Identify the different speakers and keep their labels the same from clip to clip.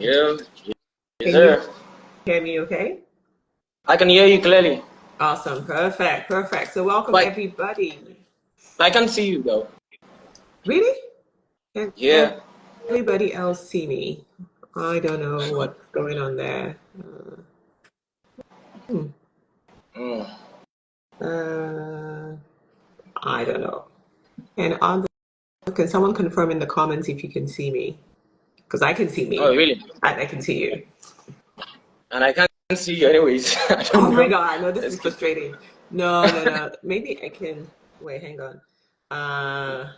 Speaker 1: Yeah, yes,
Speaker 2: Can you
Speaker 1: sir.
Speaker 2: hear me okay?
Speaker 1: I can hear you clearly,
Speaker 2: Awesome. Perfect. Perfect. So welcome
Speaker 1: but
Speaker 2: everybody.
Speaker 1: I can see you though.
Speaker 2: Really? Can
Speaker 1: Yeah.
Speaker 2: everybody else see me? I don't know what's going on there. Hmm.
Speaker 1: Mm.
Speaker 2: Uh, I don't know. And can someone confirm in the comments if you can see me? Because I can see
Speaker 1: Oh,
Speaker 2: me.
Speaker 1: really?
Speaker 2: I can see you.
Speaker 1: And I can't see you anyways. I
Speaker 2: Oh
Speaker 1: don't
Speaker 2: my
Speaker 1: know.
Speaker 2: God. No, this
Speaker 1: Let's
Speaker 2: is
Speaker 1: keep.
Speaker 2: frustrating. No, no, no. Maybe I can. Wait, hang on. I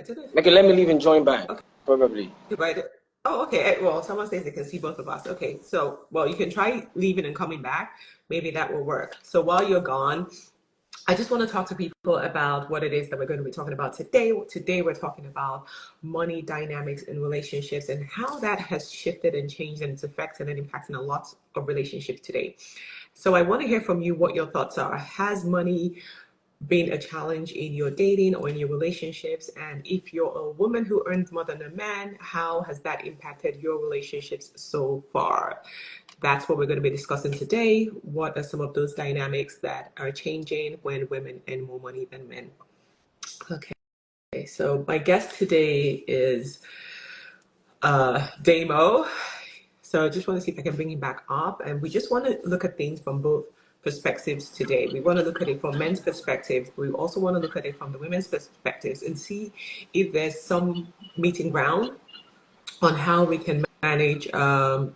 Speaker 2: don't know if.
Speaker 1: Okay, let me leave and join back.
Speaker 2: Okay.
Speaker 1: Probably.
Speaker 2: Right. Oh, okay. Well, someone says they can see both of us. Okay. So, well, you can try leaving and coming back. Maybe that will work. So while you're gone, I just want to talk to people about what it is that we're going to be talking about today. Today, we're talking about money dynamics in relationships and how that has shifted and changed and it's affecting and impacting a lot of relationships today. So I want to hear from you what your thoughts are. Has money been a challenge in your dating or in your relationships? And if you're a woman who earns more than a man, how has that impacted your relationships so far? That's what we're going to be discussing today. What are some of those dynamics that are changing when women earn more money than men? Okay, so my guest today is Damo. So I just want to see if I can bring him back up. And we just want to look at things from both perspectives today. We want to look at it from men's perspective. We also want to look at it from the women's perspectives and see if there's some meeting ground on how we can manage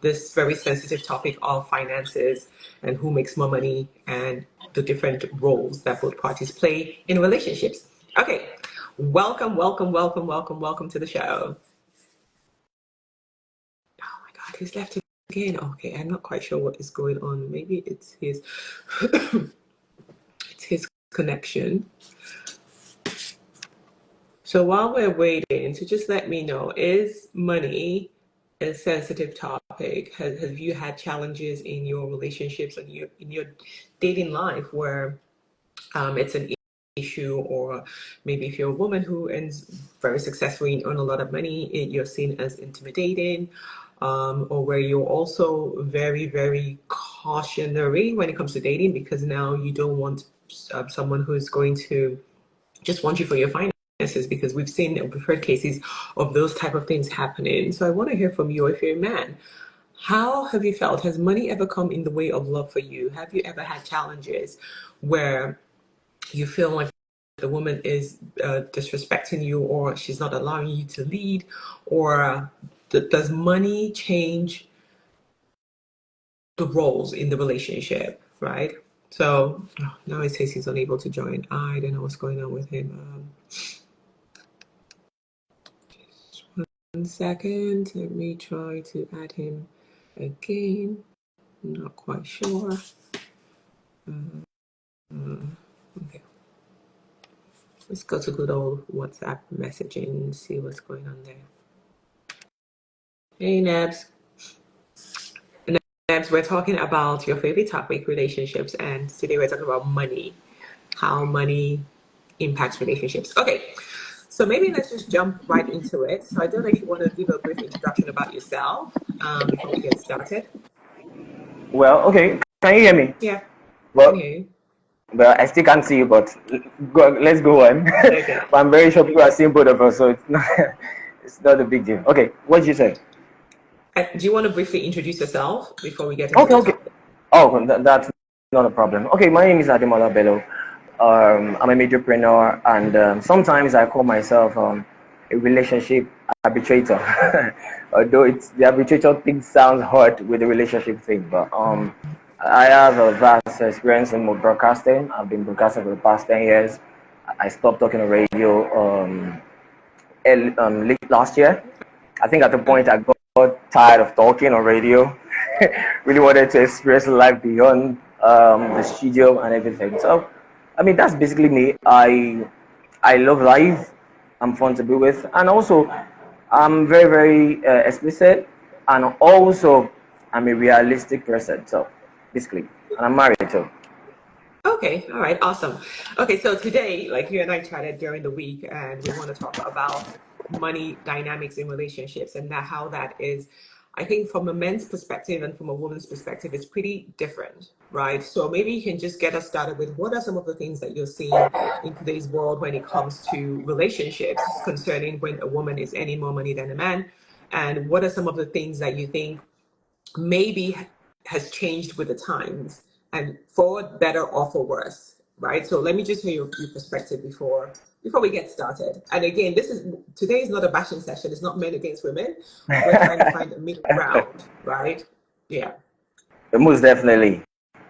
Speaker 2: this very sensitive topic of finances and who makes more money and the different roles that both parties play in relationships. Okay, welcome, welcome, welcome, welcome, welcome to the show. Oh my God, he's left again. Okay, I'm not quite sure what is going on. Maybe it's his it's his connection. So while we're waiting, so just let me know, is money a sensitive topic? Have you had challenges in your relationships and in your dating life where it's an issue, or maybe if you're a woman who ends very successfully and earn a lot of money, you're seen as intimidating, or where you're also very, very cautionary when it comes to dating because now you don't want someone who's going to just want you for your finances because we've seen and we've heard cases of those type of things happening. So I want to hear from you if you're a man. How have you felt? Has money ever come in the way of love for you? Have you ever had challenges where you feel like the woman is disrespecting you or she's not allowing you to lead? Or does money change the roles in the relationship, right? So now it says he's unable to join. I don't know what's going on with him. 1 second. Let me try to add him again. I'm not quite sure. Okay. Let's go to good old WhatsApp messaging and see what's going on there. Hey, Nabs. Nabs, we're talking about your favorite topic, relationships, and today we're talking about money, how money impacts relationships. Okay, so maybe let's just jump right into it. So I don't know if you want to give a brief introduction about yourself before we get started.
Speaker 3: Well, okay. Can you hear me?
Speaker 2: Yeah, I can
Speaker 3: Well,
Speaker 2: hear you.
Speaker 3: well, I still can't see you, but let's go on.
Speaker 2: Okay.
Speaker 3: But I'm very sure people are seeing both of us, so it's not, it's not a big deal. Okay, what did you say?
Speaker 2: Do you want to briefly introduce yourself before we get into
Speaker 3: Okay,
Speaker 2: the
Speaker 3: okay.
Speaker 2: topic?
Speaker 3: Oh, that's not a problem. Okay, my name is Ademola Bello. I'm a entrepreneur, and sometimes I call myself a relationship arbitrator. Although it's the arbitrator thing sounds hard with the relationship thing, but I have a vast experience in broadcasting. I've been broadcasting for the past 10 years. I stopped talking on radio late last year. I think at the point I got tired of talking on radio. Really wanted to experience life beyond the studio and everything. So, I mean, that's basically me. I love life. I'm fun to be with, and also I'm very very explicit, and also I'm a realistic person. So, basically, and I'm married too.
Speaker 2: Okay, all right, awesome. Okay, so today, like you and I chatted during the week, and we want to talk about money dynamics in relationships and that how that is I think from a men's perspective and from a woman's perspective, it's pretty different, right? So maybe you can just get us started with what are some of the things that you're seeing in today's world when it comes to relationships concerning when a woman is earning more money than a man, and what are some of the things that you think maybe has changed with the times, and for better or for worse, right? So let me just hear your perspective before we get started. And again, today is not a bashing session. It's not men against women. We're trying to find a middle ground, right? Yeah.
Speaker 3: Most definitely.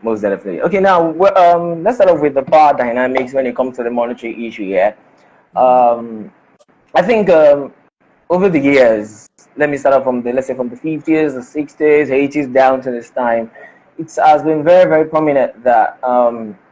Speaker 3: Most definitely. Okay, now let's start off with the power dynamics when it comes to the monetary issue here. I think over the years, let me start off from let's say from the 50s, the 60s, 80s down to this time, it has been very, very prominent that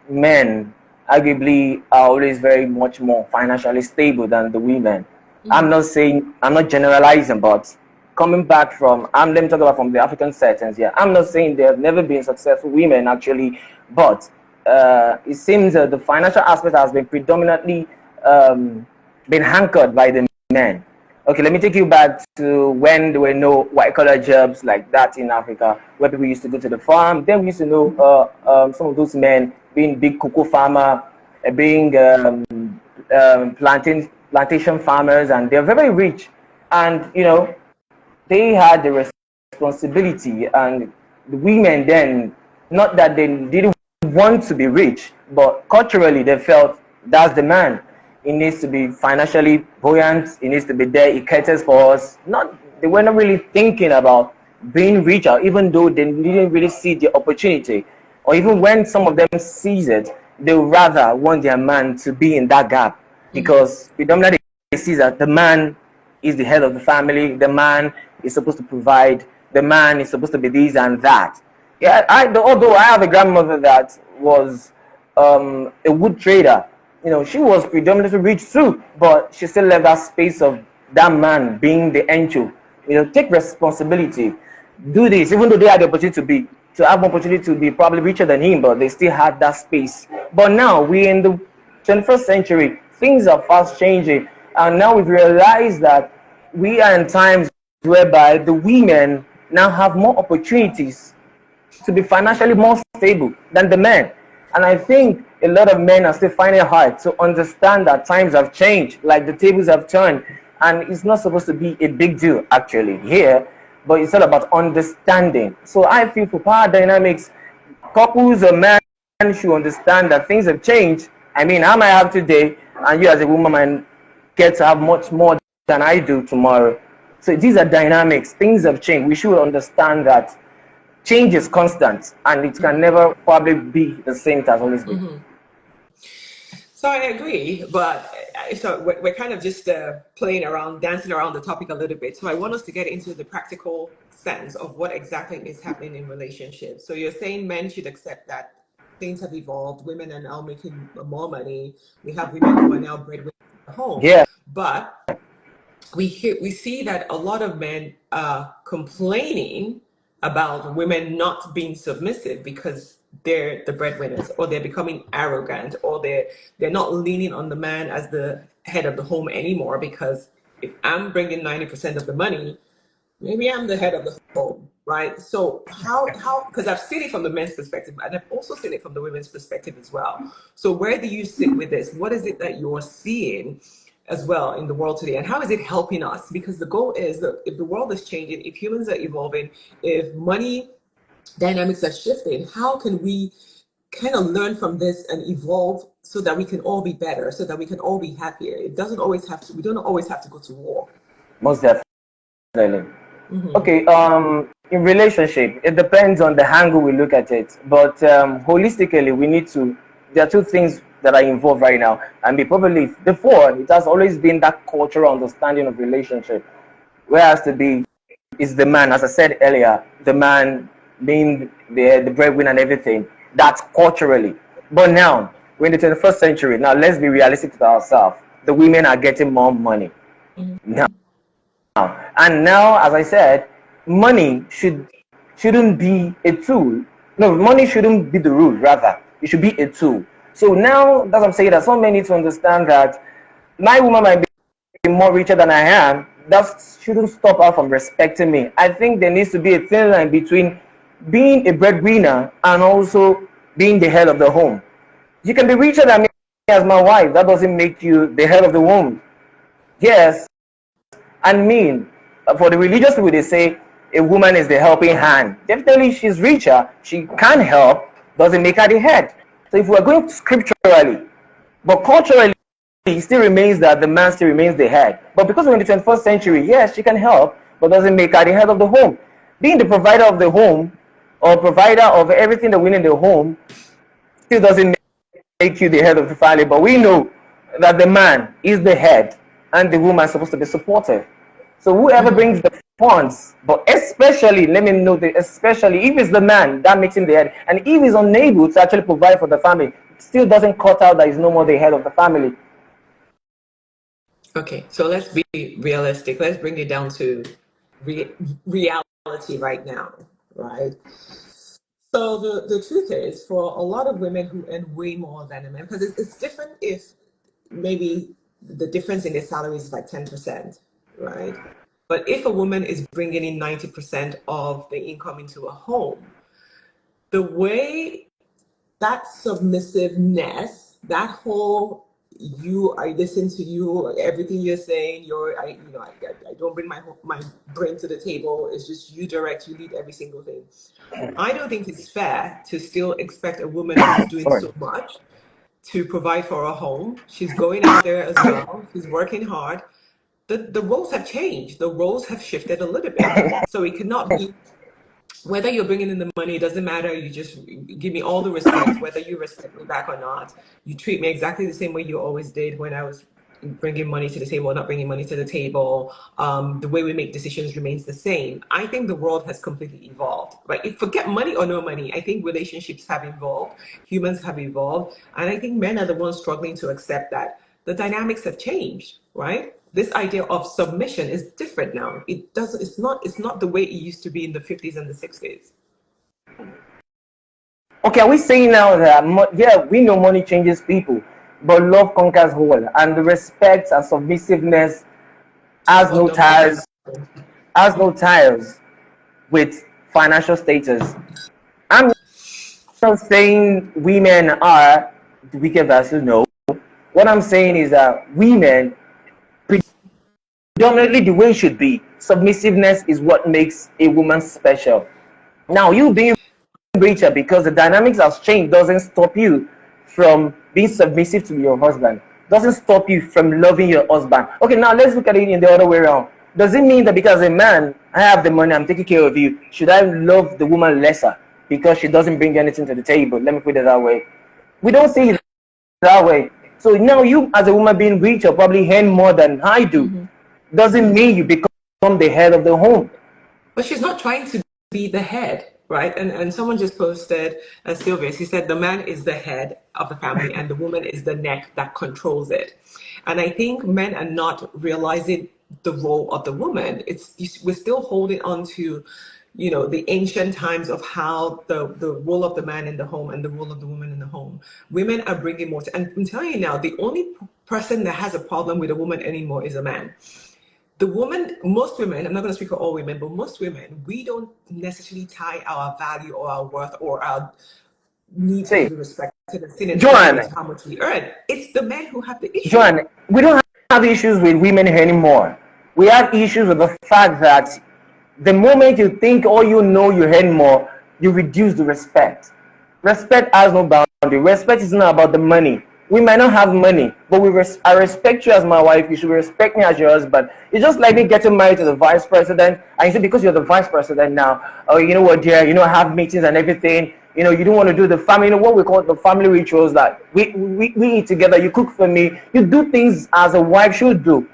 Speaker 3: men arguably are always very much more financially stable than the women. I'm not generalizing, but coming back from, let me talk about from the African settings here. I'm not saying there have never been successful women actually, but it seems that the financial aspect has been predominantly been anchored by the men. Okay, let me take you back to when there were no white-collar jobs like that in Africa, where people used to go to the farm. Then we used to know some of those men being big cocoa farmer, being plantation farmers, and they're very rich. And, you know, they had the responsibility, and the women then, not that they didn't want to be rich, but culturally they felt that's the man. It needs to be financially buoyant. It needs to be there. It caters for us. They were not really thinking about being richer, even though they didn't really see the opportunity. Or even when some of them sees it, they would rather want their man to be in that gap, because predominantly they see that the man is the head of the family. The man is supposed to provide. The man is supposed to be this and that. Yeah, although I have a grandmother that was a wood trader. You know, she was predominantly rich too, but she still left that space of that man being the angel. You know, take responsibility, do this, even though they had the opportunity to have opportunity to be probably richer than him, but they still had that space. But now we're in the 21st century, things are fast changing, and now we've realized that we are in times whereby the women now have more opportunities to be financially more stable than the men. And I think a lot of men are still finding it hard to understand that times have changed, like the tables have turned, and it's not supposed to be a big deal actually here, but it's all about understanding. So I feel for power dynamics, couples or men should understand that things have changed. I mean, I might have today, and you as a woman might get to have much more than I do tomorrow. So these are dynamics. Things have changed. We should understand that change is constant, and it can never probably be the same it has always been.
Speaker 2: So I agree, but so we're kind of just playing around, dancing around the topic a little bit. So I want us to get into the practical sense of what exactly is happening in relationships. So you're saying men should accept that things have evolved. Women are now making more money. We have women who are now breadwinners at home.
Speaker 3: Yeah.
Speaker 2: But we see that a lot of men are complaining about women not being submissive because they're the breadwinners, or they're becoming arrogant, or they're not leaning on the man as the head of the home anymore, because if I'm bringing 90% of the money, maybe I'm the head of the home, right? So how because I've seen it from the men's perspective, and I've also seen it from the women's perspective as well. So where do you sit with this? What is it that you're seeing as well in the world today, and how is it helping us? Because the goal is that if the world is changing, if humans are evolving, if money dynamics are shifting, how can we kind of learn from this and evolve so that we can all be better, so that we can all be happier? We don't always have to go to war.
Speaker 3: Most definitely. Okay, in relationship, it depends on the angle we look at it, but holistically, there are two things that are involved right now. And probably before, it has always been that cultural understanding of relationship, whereas is the man, as I said earlier, the man being the breadwinner and everything. That's culturally. But now, we're in the 21st century. Now, let's be realistic to ourselves. The women are getting more money. Now, and now, as I said, money shouldn't be a tool. No, money shouldn't be the rule, rather. It should be a tool. So now, as I'm saying, that some men need to understand that my woman might be more richer than I am, that shouldn't stop her from respecting me. I think there needs to be a thin line between being a breadwinner and also being the head of the home. You can be richer than me as my wife. That doesn't make you the head of the home. Yes, and mean. For the religious people, they say a woman is the helping hand. Definitely, she's richer. She can help. Doesn't make her the head. So if we're going scripturally, but culturally, it still remains that the man still remains the head. But because we're in the 21st century, yes, she can help, but doesn't make her the head of the home. Being the provider of the home or provider of everything that we need in the home still doesn't make you the head of the family. But we know that the man is the head and the woman is supposed to be supportive. So whoever brings the funds, but especially, let me know that especially if it's the man, that makes him the head. And if he's unable to actually provide for the family, it still doesn't cut out that he's no more the head of the family.
Speaker 2: Okay, so let's be realistic. Let's bring it down to reality right now, right? So the truth is, for a lot of women who earn way more than a man, because it's different if maybe the difference in their salaries is like 10%, right? But if a woman is bringing in 90% of the income into a home, the way that submissiveness, that whole I listen to you, everything you're saying, I don't bring my brain to the table. It's just you direct, you lead every single thing. I don't think it's fair to still expect a woman who's doing
Speaker 3: Sorry.
Speaker 2: so much to provide for a home. She's going out there as well. She's working hard. The roles have changed. The roles have shifted a little bit. So it cannot be whether you're bringing in the money, it doesn't matter. You just give me all the respect, whether you respect me back or not. You treat me exactly the same way you always did when I was bringing money to the table or not bringing money to the table. The way we make decisions remains the same. I think the world has completely evolved, right? Forget money or no money. I think relationships have evolved. Humans have evolved. And I think men are the ones struggling to accept that. The dynamics have changed, right? This idea of submission is different now. It's not the way it used to be in the 50s and the 60s.
Speaker 3: Okay, are we saying now that, yeah, we know money changes people, but love conquers all, and the respect and submissiveness has no ties with financial status. I'm not saying women are the wicked vessels, no. What I'm saying is that women, predominantly the way it should be, submissiveness is what makes a woman special. Now, you being richer because the dynamics has changed doesn't stop you from being submissive to your husband, doesn't stop you from loving your husband. Okay, now let's look at it in the other way around. Does it mean that because a man, I have the money, I'm taking care of you, should I love the woman lesser because she doesn't bring anything to the table? Let me put it that way. We don't see it that way. So now you as a woman being richer probably earn more than I do. Doesn't mean you become the head of the home.
Speaker 2: But she's not trying to be the head, right? And someone just posted, Sylvia, she said the man is the head of the family and the woman is the neck that controls it. And I think men are not realizing the role of the woman. We're still holding on to, the ancient times of how the role of the man in the home and the role of the woman in the home. Women are bringing more. And I'm telling you now, the only person that has a problem with a woman anymore is a man. The woman, most women, I'm not going to speak for all women, but most women, we don't necessarily tie our value or our worth or our need to be respected and seen in
Speaker 3: Joan,
Speaker 2: how much we earn. It's the men who have the issue.
Speaker 3: Joan, we don't have issues with women anymore. We have issues with the fact that the moment you think or you earn more, you reduce the respect. Respect has no boundary. Respect is not about the money. We might not have money, but I respect you as my wife. You should respect me as your husband. It's just like me getting married to the vice president. And you say, because you're the vice president now, oh, you know what, dear, have meetings and everything. You don't want to do the family, what we call the family rituals that we eat together. You cook for me. You do things as a wife should do.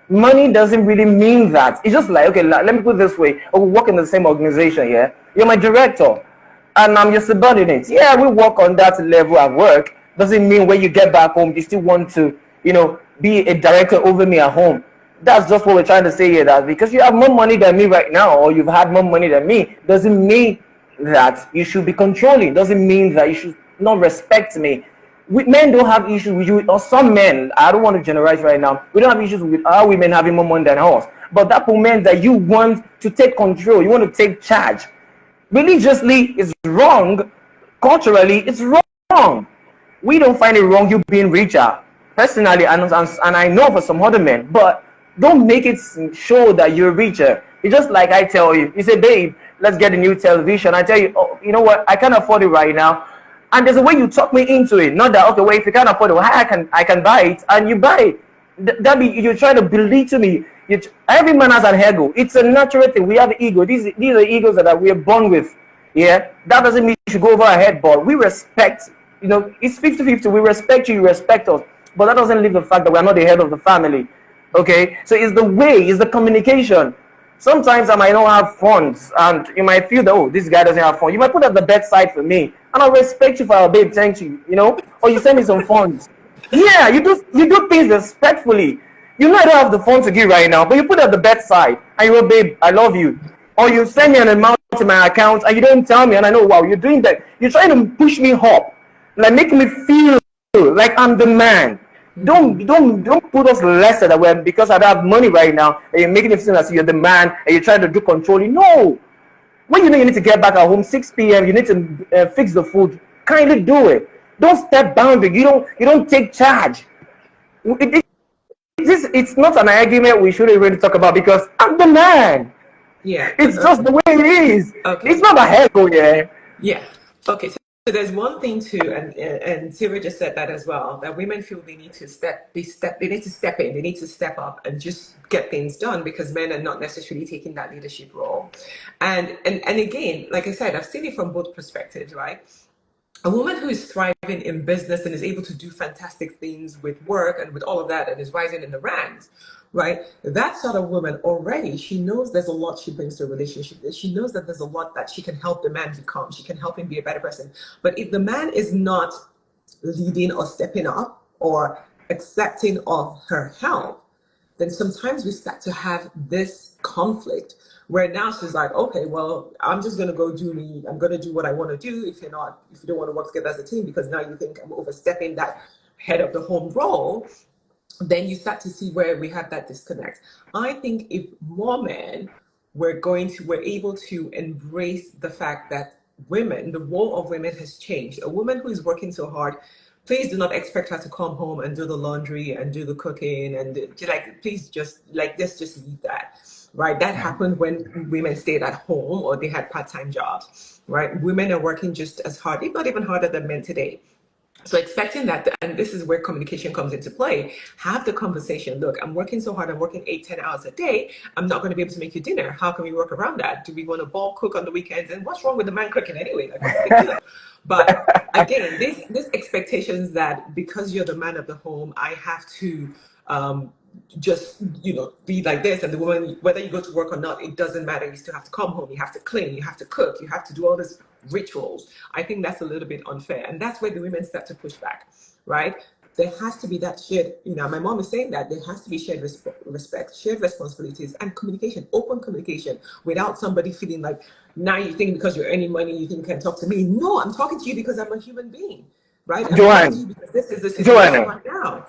Speaker 3: Money doesn't really mean that. It's just like, okay, let me put it this way. We work in the same organization, yeah? You're my director, and I'm your subordinate. Yeah, we work on that level at work. Doesn't mean when you get back home, you still want to, be a director over me at home. That's just what we're trying to say here. That because you have more money than me right now, or you've had more money than me, doesn't mean that you should be controlling. Doesn't mean that you should not respect me. Men don't have issues with you, or some men, I don't want to generalize right now, we don't have issues with our women having more money than us. but that moment that you want to take control, you want to take charge. Religiously, it's wrong. Culturally, it's wrong. We don't find it wrong you being richer. Personally, and I know for some other men, but don't make it show that you're richer. It's just like I tell you, you say, babe, let's get a new television. I tell you, oh, you know what, I can't afford it right now. And there's a way you talk me into it. Not that, okay, well, if you can't afford it, well, I can buy it, and you buy it. That be you're trying to belittle me. Every man has an ego. It's a natural thing. We have ego. These are egos that we are born with. Yeah, that doesn't mean you should go over our head, but we respect. You know, it's 50-50. We respect you, you respect us, but that doesn't leave the fact that we are not the head of the family. Okay, so it's the way, it's the communication. Sometimes I might not have funds, and you might feel that, oh, this guy doesn't have funds. You might put at the bedside for me, and I'll respect you for our babe, thank you. You know, or you send me some funds. Yeah, you do things respectfully. You know I don't have the funds to give right now, but you put it at the bedside, and you go, babe, I love you. Or you send me an amount to my account, and you don't tell me, and I know, wow, you're doing that. You're trying to push me up, like make me feel like I'm the man. Don't put us lesser that we're because I don't have money right now, and you're making it seem as you're the man, and you're trying to do controlling. No, when you know you need to get back at home 6 p.m., you need to fix the food. Kindly do it. Don't step boundary. You don't take charge. It's not an argument we shouldn't really talk about because I'm the man.
Speaker 2: Yeah.
Speaker 3: It's just the way it is.
Speaker 2: Okay.
Speaker 3: It's not a heckle, yeah.
Speaker 2: Yeah. Okay. So there's one thing too, and Sylvia just said that as well, that women feel they need to step in, they need to step up and just get things done because men are not necessarily taking that leadership role. And again, like I said, I've seen it from both perspectives, right? A woman who is thriving in business and is able to do fantastic things with work and with all of that and is rising in the ranks, right? That sort of woman already, she knows there's a lot she brings to a relationship. She knows that there's a lot that she can help the man become. She can help him be a better person. But if the man is not leading or stepping up or accepting of her help, then sometimes we start to have this conflict where now she's like, okay, well, I'm just going to go do me. I'm going to do what I want to do. If you don't want to work together as a team because now you think I'm overstepping that head of the home role, then you start to see where we have that disconnect. I think if more men were able to embrace the fact that women, the role of women has changed. A woman who is working so hard, please do not expect her to come home and do the laundry and do the cooking and please just let's just leave that, right? That happened when women stayed at home or they had part-time jobs, right? Women are working just as hard, if not even harder than men today. So expecting that, and this is where communication comes into play, have the conversation. Look, I'm working so hard, I'm working 8-10 hours a day. I'm not going to be able to make you dinner. How can we work around that? Do we want to bulk cook on the weekends? And what's wrong with the man cooking anyway? Like, what's the big deal? But again, this expectations that because you're the man of the home, I have to just be like this, and the woman, whether you go to work or not, it doesn't matter. You still have to come home, you have to clean, you have to cook, you have to do all these rituals. I think that's a little bit unfair, and that's where the women start to push back, right? There has to be that shared, my mom is saying that there has to be shared respect, shared responsibilities, and communication, open communication, without somebody feeling like now you think because you're earning money you think you can talk to me. No, I'm talking to you because I'm a human being, right? I'm talking to you because this is the situation right now.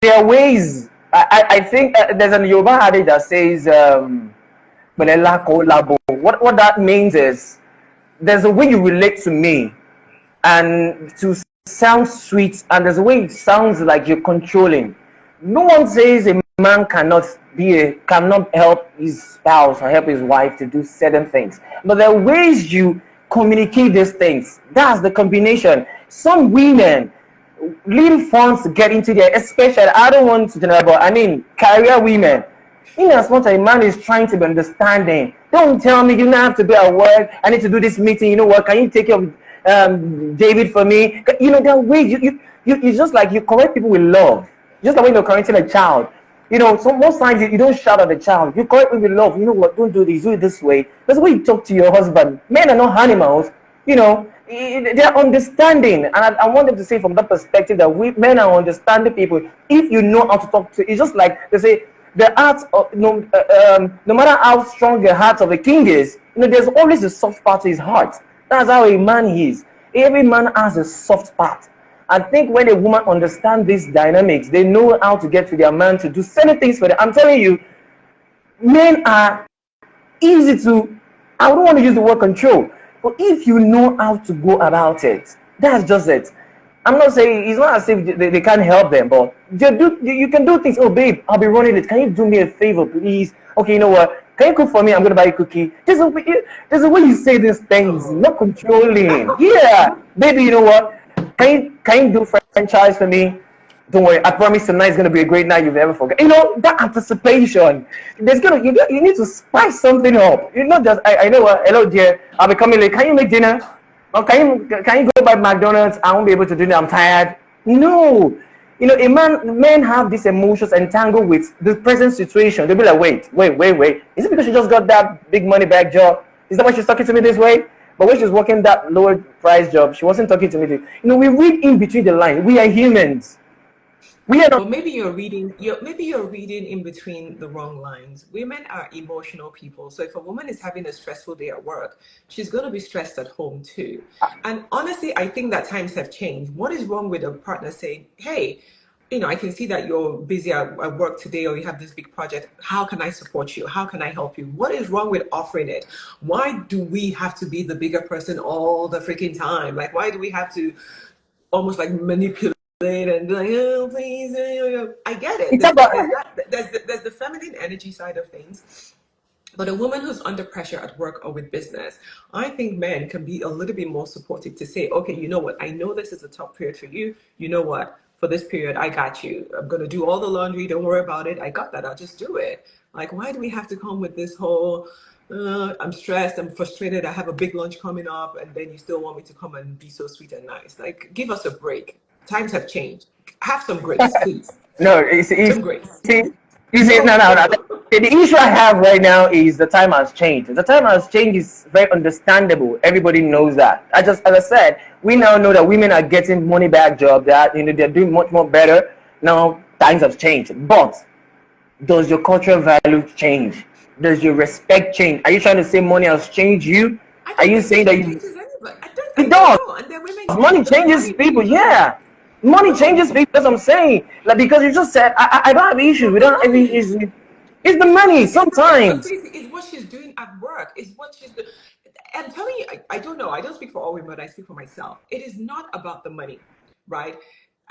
Speaker 3: There are ways. I think there's a Yoruba adage that says, what that means is there's a way you relate to me and to sound sweet, and there's a way it sounds like you're controlling. No one says a man cannot help his spouse or help his wife to do certain things, but there are ways you communicate these things. That's the combination. Some women little funds to get into there, especially, I don't want to generalize, but I mean career women. In as much as a man is trying to be understanding, don't tell me you don't have to be at work, I need to do this meeting, you know what, can you take care of David for me? There are ways you just like you correct people with love, just like when you're correcting a child. So most times you don't shout at the child, you correct them with love. You know what, don't do this, do it this way. That's the way you talk to your husband. Men are not animals, they're understanding, and I want them to say from that perspective that men are understanding people. If you know how to talk to, it's just like they say, the heart of no matter how strong the heart of a king is, there's always a soft part to his heart. That's how a man is. Every man has a soft part. I think when a woman understands these dynamics, they know how to get to their man to do certain things for them. I'm telling you, Men are easy to, I don't want to use the word control, but if you know how to go about it, that's just it. I'm not saying it's not as if they can't help them, but you can do things. Oh, babe, I'll be running it. Can you do me a favor, please? Okay, you know what? Can you cook for me? I'm gonna buy a cookie. There's a way you say these things,
Speaker 2: Oh,
Speaker 3: not controlling. Yeah, baby, you know what? Can you do franchise for me? Don't worry, I promise tonight's gonna be a great night you've ever forgot. You know that anticipation. You need to spice something up. You're not just I know what. Hello dear, I'll be coming late. Can you make dinner? Or can you go by McDonald's? I won't be able to do that. I'm tired. No, you know men have these emotions entangled with the present situation. They'll be like, wait. Is it because she just got that big money bag job? Is that why she's talking to me this way? But when she's working that lower price job, she wasn't talking to me. We read in between the lines. We are humans. We are not.
Speaker 2: but maybe you're reading in between the wrong lines. Women are emotional people. So if a woman is having a stressful day at work, she's going to be stressed at home too. And honestly, I think that times have changed. What is wrong with a partner saying, "Hey, I can see that you're busy at work today, or you have this big project. How can I support you? How can I help you?" What is wrong with offering it? Why do we have to be the bigger person all the freaking time? Like, why do we have to almost like manipulate and be like, "Oh, please, I get it.
Speaker 3: It's about.
Speaker 2: There's the feminine energy side of things. But a woman who's under pressure at work or with business, I think men can be a little bit more supportive to say, okay, you know what? I know this is a top period for you. You know what? For this period, I got you. I'm going to do all the laundry. Don't worry about it. I got that. I'll just do it. Like, why do we have to come with this whole, I'm stressed, I'm frustrated, I have a big lunch coming up, and then you still want me to come and be so sweet and nice? Like, give us a break. Times have changed. Have some grace, please.
Speaker 3: No, it's
Speaker 2: Some grace.
Speaker 3: see, no. The issue I have right now is the time has changed. The time has changed is very understandable. Everybody knows that. As I said, we now know that women are getting money back jobs. That they're doing much more better now. Times have changed, but does your cultural value change? Does your respect change? Are you trying to say money has changed you?
Speaker 2: I
Speaker 3: Are
Speaker 2: don't
Speaker 3: you
Speaker 2: think
Speaker 3: saying
Speaker 2: it
Speaker 3: that you?
Speaker 2: changes anybody. I
Speaker 3: It
Speaker 2: don't
Speaker 3: does.
Speaker 2: know. And then women,
Speaker 3: Money changes
Speaker 2: money
Speaker 3: people.
Speaker 2: changes.
Speaker 3: Yeah, money
Speaker 2: No,
Speaker 3: changes people. That's what I'm saying. Like because you just said I don't have
Speaker 2: it's
Speaker 3: issues.
Speaker 2: not
Speaker 3: We
Speaker 2: the
Speaker 3: don't have
Speaker 2: money.
Speaker 3: issues. It's the money
Speaker 2: It's not the, but
Speaker 3: sometimes.
Speaker 2: Tracy, it's what she's doing at work. It's what she's doing. I'm telling you, I don't know. I don't speak for all women, but I speak for myself. It is not about the money, right?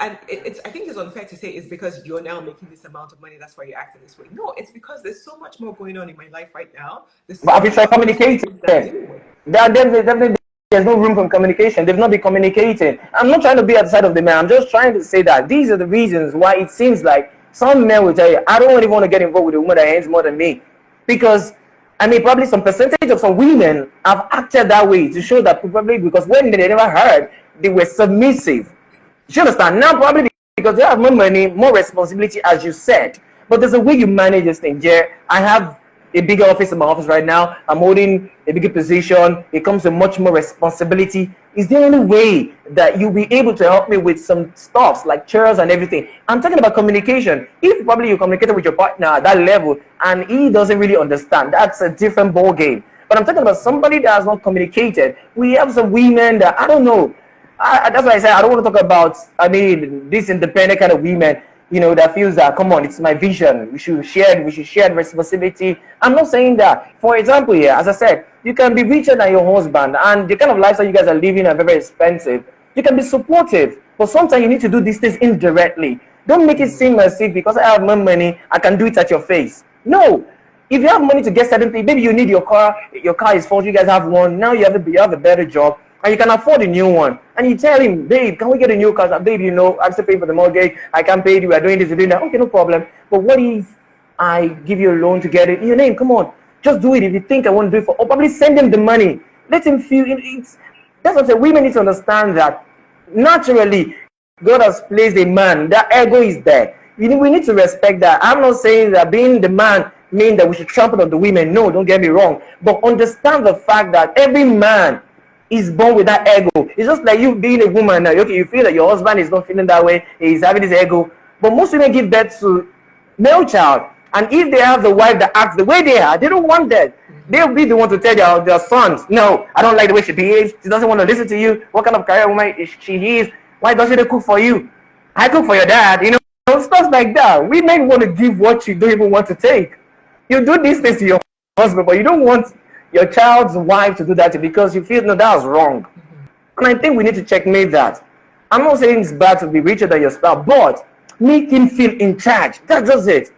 Speaker 2: And it's I think it's unfair to say it's because you're now making this amount of money, that's why you're acting this way. No, it's because there's so much more going on in my life right now. There's
Speaker 3: But
Speaker 2: so
Speaker 3: have you
Speaker 2: many
Speaker 3: tried
Speaker 2: other
Speaker 3: communicating?
Speaker 2: responsibilities I'm dealing with.
Speaker 3: There's no room for communication. They've not been communicating. I'm not trying to be at the side of the man. I'm just trying to say that these are the reasons why it seems like some men will tell you, I don't even want to get involved with a woman that earns more than me. Because, I mean, probably some percentage of some women have acted that way to show that probably because when they never heard, they were submissive. You understand? Now, probably because they have more money, more responsibility, as you said. But there's a way you manage this thing, Jer. I have a bigger office in my office right now. I'm holding a bigger position. It comes with much more responsibility. Is there any way that you'll be able to help me with some stuffs like chairs and everything? I'm talking about communication. If probably you communicated with your partner at that level and he doesn't really understand, that's a different ball game. But I'm talking about somebody that has not communicated. We have some women that I don't know. That's why I say I don't want to talk about. I mean, this independent kind of women, that feels that come on, it's my vision. We should share responsibility. I'm not saying that. For example, here, as I said, you can be richer than your husband, and the kind of lifestyle you guys are living are very, very expensive. You can be supportive, but sometimes you need to do these things indirectly. Don't make it seem as if because I have more money, I can do it at your face. No. If you have money to get certain things, maybe you need your car. Your car is faulty. You guys have one. Now you have a better job and you can afford a new one. And you tell him, babe, can we get a new car? Babe, I'm still paying for the mortgage. I can't pay you. We're doing this, we're doing that. Okay, no problem. But what if I give you a loan to get it in your name? Come on, just do it. If you think I want to do it for, or probably send him the money. Let him feel it's. That's what I say. Women need to understand that naturally God has placed a man. That ego is there. We need to respect that. I'm not saying that being the man means that we should trample on the women. No, don't get me wrong. But understand the fact that every man is born with that ego. It's just like you being a woman now. Okay, you feel that your husband is not feeling that way. He's having this ego. But most women give birth to male child. And if they have the wife that acts the way they are, they don't want that. They'll be the one to tell their sons, no, I don't like the way she behaves. She doesn't want to listen to you. What kind of career woman she is? Why doesn't she cook for you? I cook for your dad, stuff like that. Women want to give what you don't even want to take. You do these things to your husband, but you don't want your child's wife to do that because you feel no, that was wrong. And I think we need to checkmate that. I'm not saying it's bad to be richer than your spouse, but make him feel in charge. That's just it.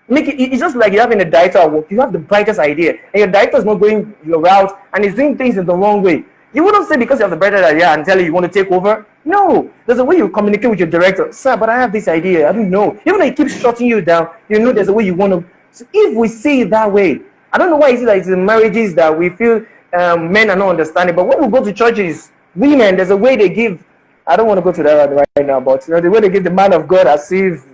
Speaker 3: Make it. It's just like you're having a director at work. You have the brightest idea, and your director is not going your route, and he's doing things in the wrong way. You wouldn't say because you have the brightest idea and tell you want to take over. No, there's a way you communicate with your director, sir. But I have this idea. I don't know. Even though he keeps shutting you down, you know there's a way you want to. So if we see it that way, I don't know why is it that it's in marriages that we feel men are not understanding. But when we go to churches, women, there's a way they give. I don't want to go to that right now, but you know the way they give the man of God as if,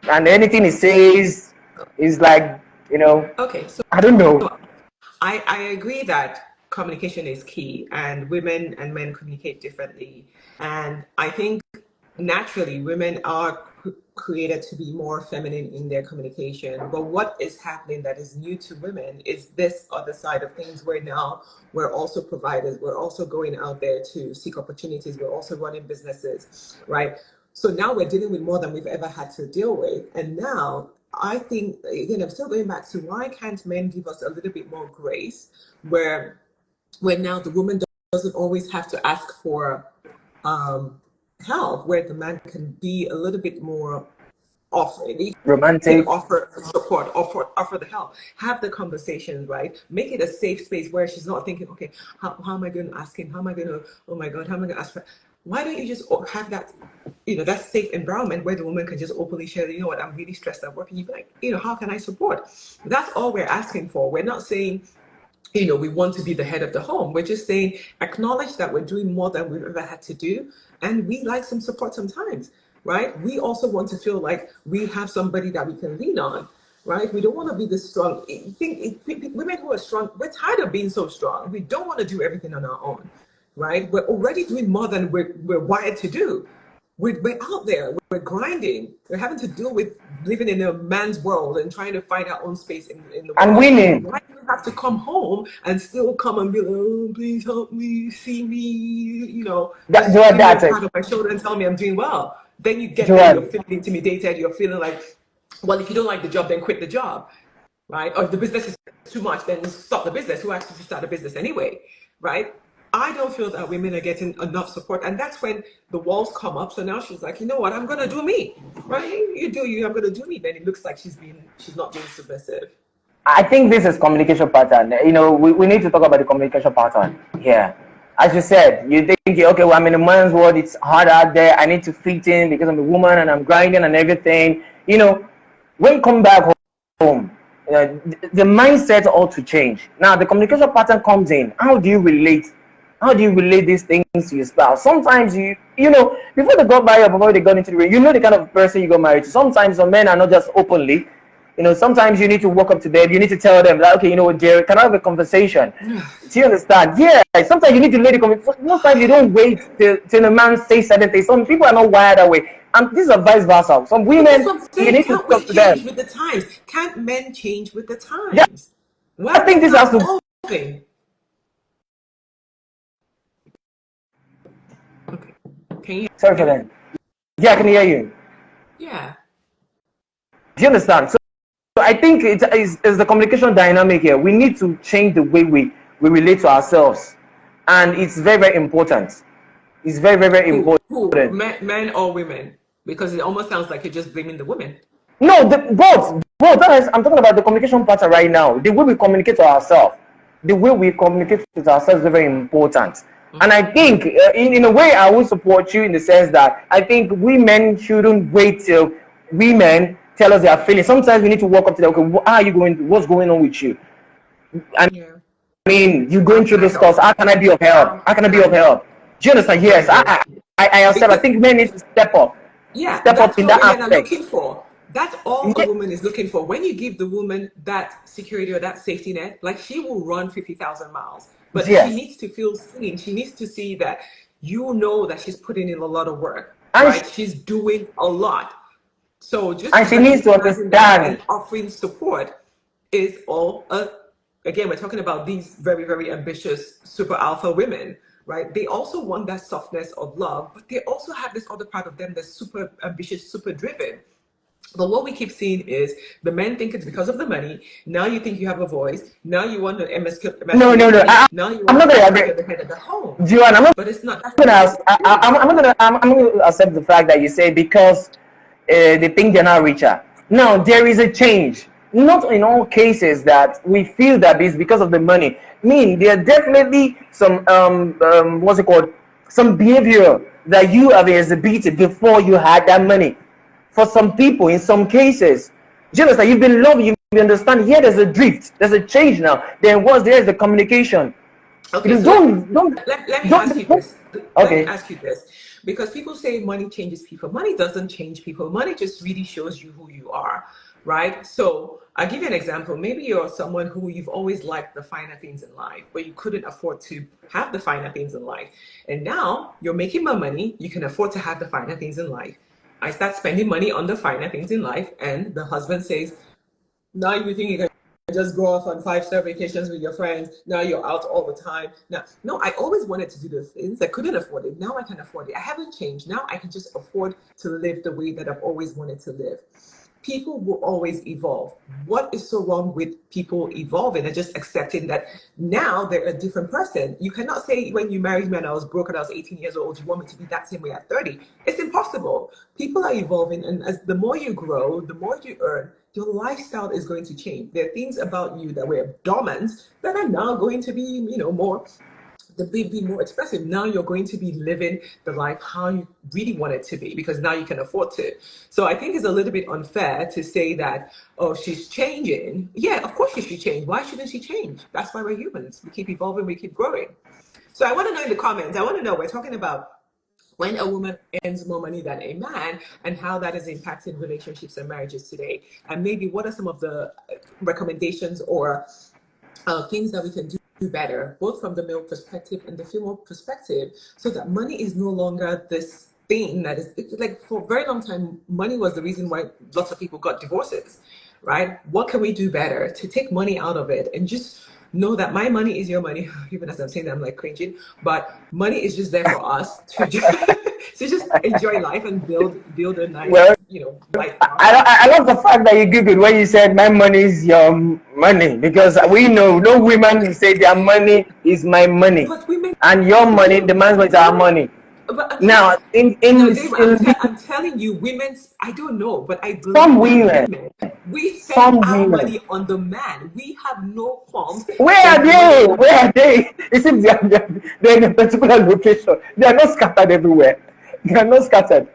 Speaker 3: and anything he says is like, you know.
Speaker 2: Okay, so
Speaker 3: I don't know.
Speaker 2: I agree that communication is key, and women and men communicate differently. And I think naturally women are created to be more feminine in their communication. But what is happening that is new to women is this other side of things, where now we're also providers, we're also going out there to seek opportunities, we're also running businesses, right? So now we're dealing with more than we've ever had to deal with. And now I think, again, I'm still going back to why can't men give us a little bit more grace, where now the woman doesn't always have to ask for help, where the man can be a little bit more offering. He can
Speaker 3: Romantic.
Speaker 2: offer support, offer the help, have the conversation, right? Make it a safe space where she's not thinking, okay, how am I going to ask him? How am I going to, oh my God, how am I going to ask for? Why don't you just have that, that safe environment where the woman can just openly share, you know what, I'm really stressed at work, and you be like, how can I support? That's all we're asking for. We're not saying, we want to be the head of the home. We're just saying, acknowledge that we're doing more than we've ever had to do, and we like some support sometimes, right? We also want to feel like we have somebody that we can lean on, right? We don't want to be this strong. Women who are strong, we're tired of being so strong. We don't want to do everything on our own, right? We're already doing more than we're wired to do. We're out there, we're grinding, we're having to deal with living in a man's world and trying to find our own space in the world.
Speaker 3: And winning.
Speaker 2: Why do we have to come home and still come and be like, oh, please help me, see me,
Speaker 3: That's
Speaker 2: give me a
Speaker 3: it.
Speaker 2: pat on my shoulder and tell me I'm doing well. Then you get
Speaker 3: Joan.
Speaker 2: there, you're feeling intimidated, you're feeling like, well, if you don't like the job, then quit the job, right? Or if the business is too much, then stop the business. Who asked you to start a business anyway, right? I don't feel that women are getting enough support, and that's when the walls come up. So now she's like, you know what, I'm gonna do me, right? You do you, I'm gonna do me. Then it looks like she's not being submissive.
Speaker 3: I think this is communication pattern. We need to talk about the communication pattern here. As you said, you think, okay, well, I'm in a man's world, it's hard out there, I need to fit in because I'm a woman and I'm grinding and everything. When you come back home, the mindset ought to change. Now, the communication pattern comes in. How do you relate? How do you relate these things to your spouse? Sometimes before they got married or before they got into the ring, the kind of person you got married to. Sometimes some men are not just openly. Sometimes you need to walk up to them. You need to tell them that, okay, Jerry, can I have a conversation? Do you understand? Yeah. Sometimes you need to lay the conversation. Most times you don't wait till a man says certain things. Some people are not wired that way. And this is vice versa. Some women, you need to talk to them.
Speaker 2: Change with the times. Can't men change with the times?
Speaker 3: Yeah. I think this has to.
Speaker 2: Okay. Can you
Speaker 3: Sorry for that. Yeah, I can hear you.
Speaker 2: Yeah.
Speaker 3: Do you understand? So I think it is the communication dynamic here. We need to change the way we relate to ourselves. And it's very, very important. It's very, very, very important.
Speaker 2: Who? Men or women? Because it almost sounds like you're just blaming the women.
Speaker 3: No, both. I'm talking about the communication pattern right now. The way we communicate to ourselves. The way we communicate with ourselves is very important. And I think, in a way, I will support you in the sense that I think women shouldn't wait till women tell us their feelings. Sometimes we need to walk up to them. Okay, how are you going? What's going on with you? I mean, you're going through this course. How can I be of help? How can I be of help? Do you understand? Yes, I accept. I think men need to step up.
Speaker 2: Yeah,
Speaker 3: step up in that aspect.
Speaker 2: Looking for. That's all a woman is looking for. When you give the woman that security or that safety net, like she will run 50,000 miles. But she needs to feel seen. She needs to see that that she's putting in a lot of work, right? She's doing a lot. So
Speaker 3: she needs to understand.
Speaker 2: And offering support is all. Again, we're talking about these very, very ambitious super alpha women, right? They also want that softness of love, but they also have this other part of them that's super ambitious, super driven. But what we keep seeing is the men think it's because of the money. Now you think you have a voice. Now you want to
Speaker 3: No,
Speaker 2: emasculate
Speaker 3: no, no.
Speaker 2: money. Now you
Speaker 3: I'm
Speaker 2: want
Speaker 3: not
Speaker 2: to
Speaker 3: going
Speaker 2: feel
Speaker 3: to
Speaker 2: like
Speaker 3: agree.
Speaker 2: you're the head of the home.
Speaker 3: Joan, I'm not
Speaker 2: But it's not. That's
Speaker 3: going
Speaker 2: not
Speaker 3: to.
Speaker 2: how it is.
Speaker 3: I'm going to accept the fact that you say because they think they're not richer. Now there is a change. Not in all cases that we feel that it's because of the money. I mean, there are definitely some what's it called? Some behavior that you have exhibited before you had that money. For some people, in some cases, do you understand? You've been loved, you understand. Here, there's a drift, there's a change now. Then once there is the communication,
Speaker 2: Okay,
Speaker 3: because
Speaker 2: so let me ask you this. Let me
Speaker 3: okay.
Speaker 2: ask you this. Because people say money changes people. Money doesn't change people. Money just really shows you who you are, right? So I'll give you an example. Maybe you're someone who you've always liked the finer things in life, but you couldn't afford to have the finer things in life. And now you're making more money, you can afford to have the finer things in life. I start spending money on the finer things in life, and the husband says, now you think you can just go off on 5-star vacations with your friends. Now you're out all the time. Now, no, I always wanted to do the things. I couldn't afford it. Now I can afford it. I haven't changed. Now I can just afford to live the way that I've always wanted to live. People will always evolve. What is so wrong with people evolving and just accepting that now they're a different person? You cannot say when you married me and I was broke and I was 18 years old, you want me to be that same way at 30. It's impossible. People are evolving, and as the more you grow, the more you earn, your lifestyle is going to change. There are things about you that were dormant that are now going to be, more be more expressive. Now you're going to be living the life how you really want it to be because now you can afford to. So I think it's a little bit unfair to say that, oh, she's changing. Yeah, of course she should change. Why shouldn't she change? That's why we're humans. We keep evolving, we keep growing. So I want to know in the comments, I want to know, we're talking about when a woman earns more money than a man and how that is impacting relationships and marriages today. And maybe what are some of the recommendations or things that we can do better, both from the male perspective and the female perspective, so that money is no longer this thing that is like for a very long time, money was the reason why lots of people got divorces, right? What can we do better to take money out of it and just know that my money is your money? Even as I'm saying that, I'm like cringing, but money is just there for us to just, to just enjoy life and build a nice,
Speaker 3: Well,
Speaker 2: life.
Speaker 3: I love the fact that you giggled when you said my money is your money because we know no women will say their money is my money
Speaker 2: But women
Speaker 3: and your money, the
Speaker 2: do.
Speaker 3: man's money is our
Speaker 2: Women,
Speaker 3: money.
Speaker 2: but
Speaker 3: Now,
Speaker 2: no, Dave, I'm telling you, women's, I don't know, but I
Speaker 3: some
Speaker 2: believe that
Speaker 3: women,
Speaker 2: women, we spend
Speaker 3: some
Speaker 2: our
Speaker 3: women,
Speaker 2: money on the man. We have no qualms
Speaker 3: where are
Speaker 2: spending money
Speaker 3: they?
Speaker 2: on.
Speaker 3: Where are they? It seems they're in a particular location. They are not scattered everywhere. They are not scattered.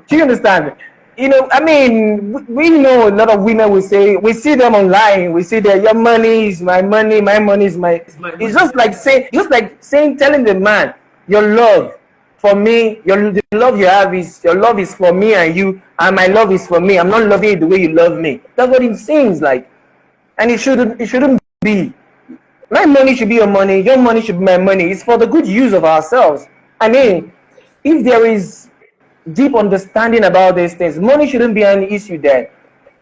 Speaker 3: Do you understand? I mean, we know a lot of women will say, we see them online, we see that your money is my money is my.
Speaker 2: It's my
Speaker 3: It's
Speaker 2: money.
Speaker 3: just like saying, telling the man, your love for me, the love you have is, your love is for me and you, and my love is for me. I'm not loving you the way you love me. That's what it seems like. And it shouldn't be. My money should be your money, your money should be my money. It's for the good use of ourselves. I mean, if there is deep understanding about these things, money shouldn't be an issue there.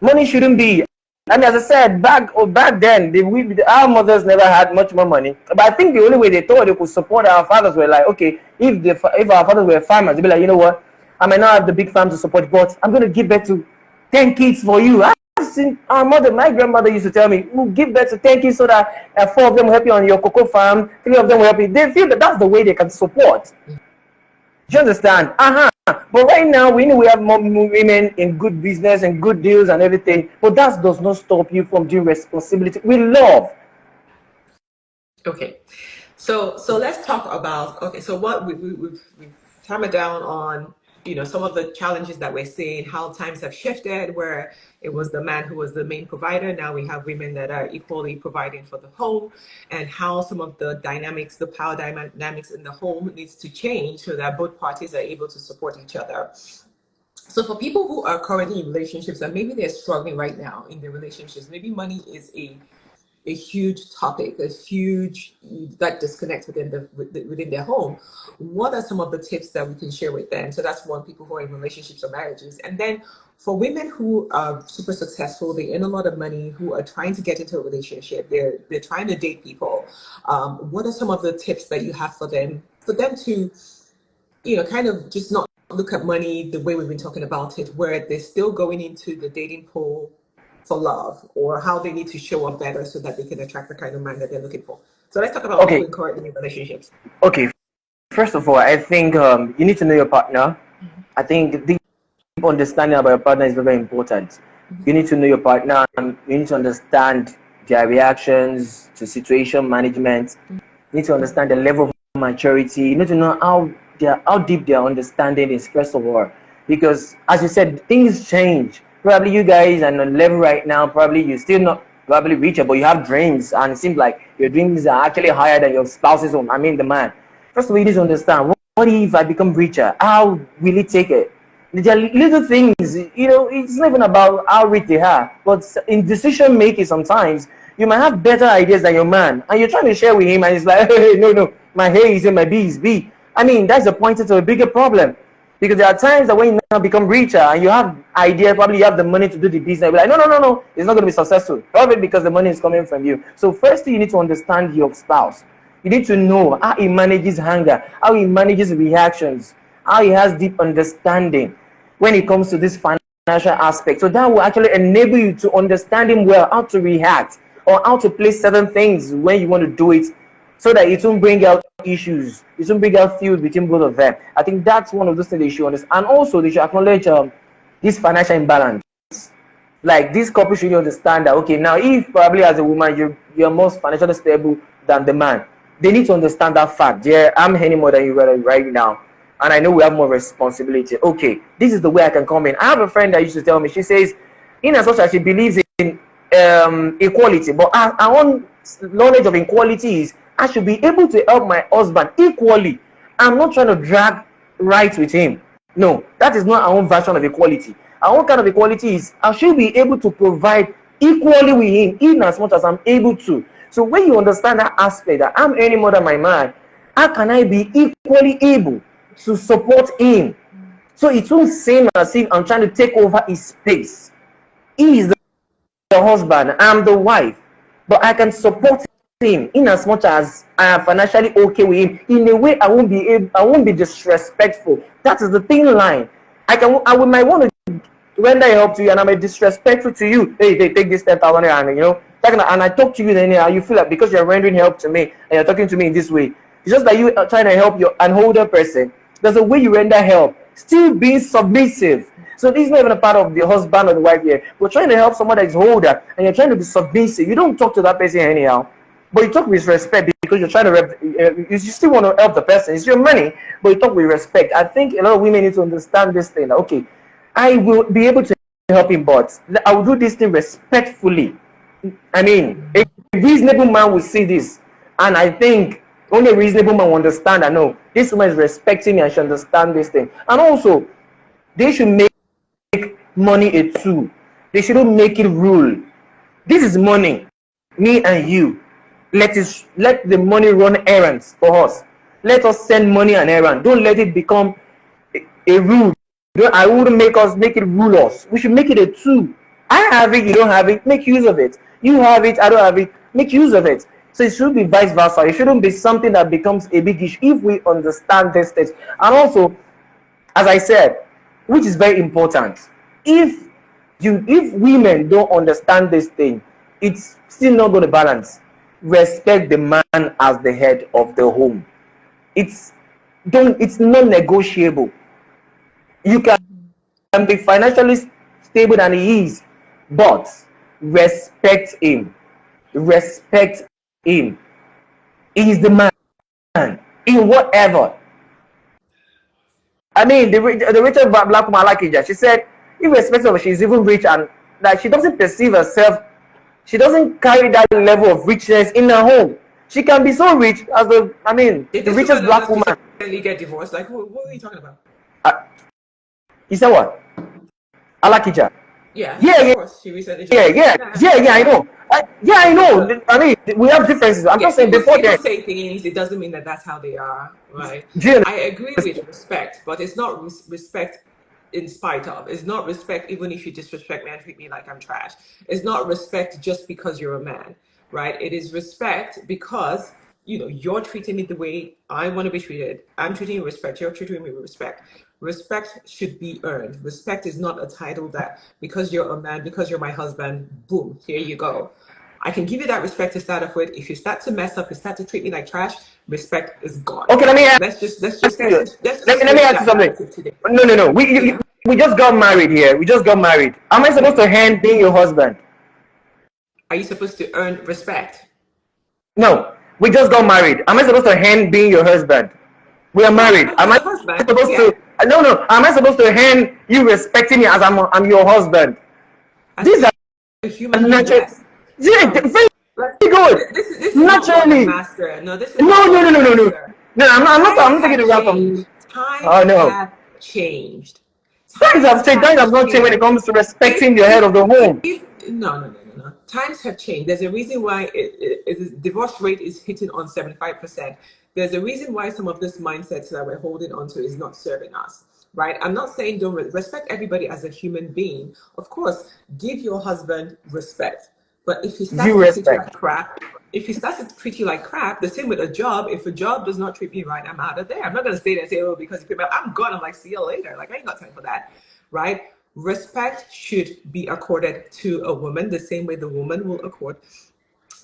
Speaker 3: Money shouldn't be. And as I said, back then, our mothers never had much more money. But I think the only way they thought they could support our fathers were like, okay, if our fathers were farmers, they'd be like, you know what, I might not have the big farm to support, but I'm going to give birth to 10 kids for you. My grandmother used to tell me, we'll give birth to 10 kids so that 4 of them will help you on your cocoa farm, 3 of them will help you. They feel that that's the way they can support. Do you understand? But right now, we know we have more women in good business and good deals and everything. But that does not stop you from doing responsibility. We love.
Speaker 2: Okay. So let's talk about, okay, so what we've hammered down on, some of the challenges that we're seeing, how times have shifted, where it was the man who was the main provider. Now we have women that are equally providing for the home, and how some of the dynamics, the power dynamics in the home needs to change so that both parties are able to support each other. So for people who are currently in relationships and maybe they're struggling right now in their relationships, maybe money is a huge topic, a huge that disconnect within their home. What are some of the tips that we can share with them? So that's one, people who are in relationships or marriages. And then for women who are super successful, they earn a lot of money, who are trying to get into a relationship, they're trying to date people. What are some of the tips that you have for them to, kind of just not look at money the way we've been talking about it, where they're still going into the dating pool for love, or how they need to show up better so that they can attract the kind of man that they're looking for. So let's talk about
Speaker 3: Okay,
Speaker 2: people currently in relationships.
Speaker 3: okay. First of all, I think you need to know your partner. I think deep understanding about your partner is very important. You need to know your partner, and you need to understand their reactions to situation management. You need to understand the level of maturity. You need to know how deep their understanding is, first of all. Because as you said, things change. Probably you guys are on a level right now, probably you're still not probably richer, but you have dreams, and it seems like your dreams are actually higher than your spouse's own. I mean the man. First of all, you need to understand what if I become richer? How will he take it? There are little things, it's not even about how rich they are, but in decision making, sometimes you might have better ideas than your man, and you're trying to share with him, and it's like, hey, no, my A is A, my B is B. I mean, that's a pointer to a bigger problem, because there are times that when you now become richer and you have idea, probably you have the money to do the business, you're like, no, it's not going to be successful, probably because the money is coming from you. So firstly, you need to understand your spouse. You need to know how he manages anger, how he manages reactions, how he has deep understanding when it comes to this financial aspect. So that will actually enable you to understand him well, how to react, or how to place certain things when you want to do it, so that it won't bring out issues, it won't bring out feud between both of them. I think that's one of those things they should understand. And also they should acknowledge this financial imbalance. Like, this couple should understand that, okay, now if probably as a woman you're more financially stable than the man, they need to understand that fact. Yeah, I'm earning more than you right now, and I know we have more responsibility. Okay, this is the way I can come in. I have a friend that used to tell me, she says, in as much as she believes in equality, but our own knowledge of equality is I should be able to help my husband equally. I'm not trying to drag rights with him. No, that is not our own version of equality. Our own kind of equality is I should be able to provide equally with him in as much as I'm able to. So when you understand that aspect, that I'm earning more than my man, how can I be equally able to support him? So it won't seem as if I'm trying to take over his space. He is the husband, I'm the wife, but I can support him in as much as I am financially okay with him. In a way, I won't be disrespectful. That is the thin line. I might want to render help to you, and I'm disrespectful to you. Hey, they take this 10,000 and and I talk to you, then you feel like because you're rendering help to me and you're talking to me in this way, it's just that you are trying to help an older person. There's a way you render help, still being submissive. So this is not even a part of the husband or the wife here. We're trying to help someone that is older, and you're trying to be submissive. You don't talk to that person anyhow, but you talk with respect because you're trying to you still want to help the person. It's your money, but you talk with respect. I think a lot of women need to understand this thing. Okay, I will be able to help him, but I will do this thing respectfully. I mean, a reasonable man will see this, and I think only a reasonable man will understand. I know this woman is respecting me, and she understand this thing. And also, they should make money a tool. They shouldn't make it rule. This is money, me and you. Let the money run errands for us. Let us send money an errand. Don't let it become a rule. I wouldn't make it rule us. We should make it a tool. I have it, you don't have it, make use of it. You have it, I don't have it, make use of it. So it should be vice versa. It shouldn't be something that becomes a big issue if we understand these things. And also, as I said, which is very important, if women don't understand this thing, it's still not going to balance. Respect the man as the head of the home. It's non-negotiable. You can be financially stable than he is, but respect him. Respect him. He is the man in whatever. I mean, the richest black woman, like Ija, she said, irrespective of she's even rich, and that she doesn't perceive herself, she doesn't carry that level of richness in her home. She can be so rich as the richest black woman.
Speaker 2: Recently get divorced. Like, what are you talking about?
Speaker 3: You said what? Alakija.
Speaker 2: Yeah.
Speaker 3: Yeah.
Speaker 2: Of course, she recently.
Speaker 3: Yeah. I know. I know. I mean, we have differences. I'm just saying before
Speaker 2: people
Speaker 3: that.
Speaker 2: say things, it doesn't mean that that's how they are, right? I agree with respect, but it's not respect in spite of. It's not respect even if you disrespect me and treat me like I'm trash. It's not respect just because you're a man, right? It is respect because you're treating me the way I want to be treated. I'm treating you with respect. You're treating me with respect. Respect should be earned. Respect is not a title that because you're a man, because you're my husband, boom, here you go. I can give you that respect to start off with. If you start to mess up, you start to treat me like trash, respect is gone.
Speaker 3: Okay, let me ask let me
Speaker 2: switch
Speaker 3: ask you
Speaker 2: that
Speaker 3: something.
Speaker 2: narrative today.
Speaker 3: No.
Speaker 2: Yeah.
Speaker 3: We just got married here. We just got married. Am I supposed to hand being your husband?
Speaker 2: Are you supposed to earn respect?
Speaker 3: No, we just got married. Am I supposed to hand being your husband? We are married. Am
Speaker 2: As
Speaker 3: I
Speaker 2: a husband,
Speaker 3: supposed
Speaker 2: yeah.
Speaker 3: to? No. Am I supposed to hand you respecting me as I'm your husband?
Speaker 2: As
Speaker 3: These are
Speaker 2: a human being,
Speaker 3: natural.
Speaker 2: yes.
Speaker 3: Yeah,
Speaker 2: No.
Speaker 3: very good.
Speaker 2: This is not Lord and
Speaker 3: Naturally.
Speaker 2: Master. No, this is
Speaker 3: No,
Speaker 2: not
Speaker 3: no,
Speaker 2: Lord
Speaker 3: no,
Speaker 2: and
Speaker 3: no, no, no.
Speaker 2: Master.
Speaker 3: No,
Speaker 2: Times
Speaker 3: I'm not taking
Speaker 2: have
Speaker 3: the rap
Speaker 2: changed.
Speaker 3: from.
Speaker 2: Times
Speaker 3: Oh no.
Speaker 2: have changed.
Speaker 3: Times
Speaker 2: Times
Speaker 3: have changed.
Speaker 2: have
Speaker 3: Times have not changed when it
Speaker 2: changed.
Speaker 3: comes to
Speaker 2: If
Speaker 3: respecting the head
Speaker 2: if
Speaker 3: of the home.
Speaker 2: if no. Times have changed. There's a reason why divorce rate is hitting on 75%. There's a reason why some of this mindsets that we're holding on to is not serving us. Right? I'm not saying don't respect everybody as a human being. Of course, give your husband respect. But if he starts
Speaker 3: Due
Speaker 2: to treat you like
Speaker 3: respect.
Speaker 2: crap, if he starts to treat you like crap, the same with a job. If a job does not treat me right, I'm out of there. I'm not gonna stay there and say, oh, because I'm gone. I'm like, see you later. Like I ain't got time for that, right? Respect should be accorded to a woman the same way the woman will accord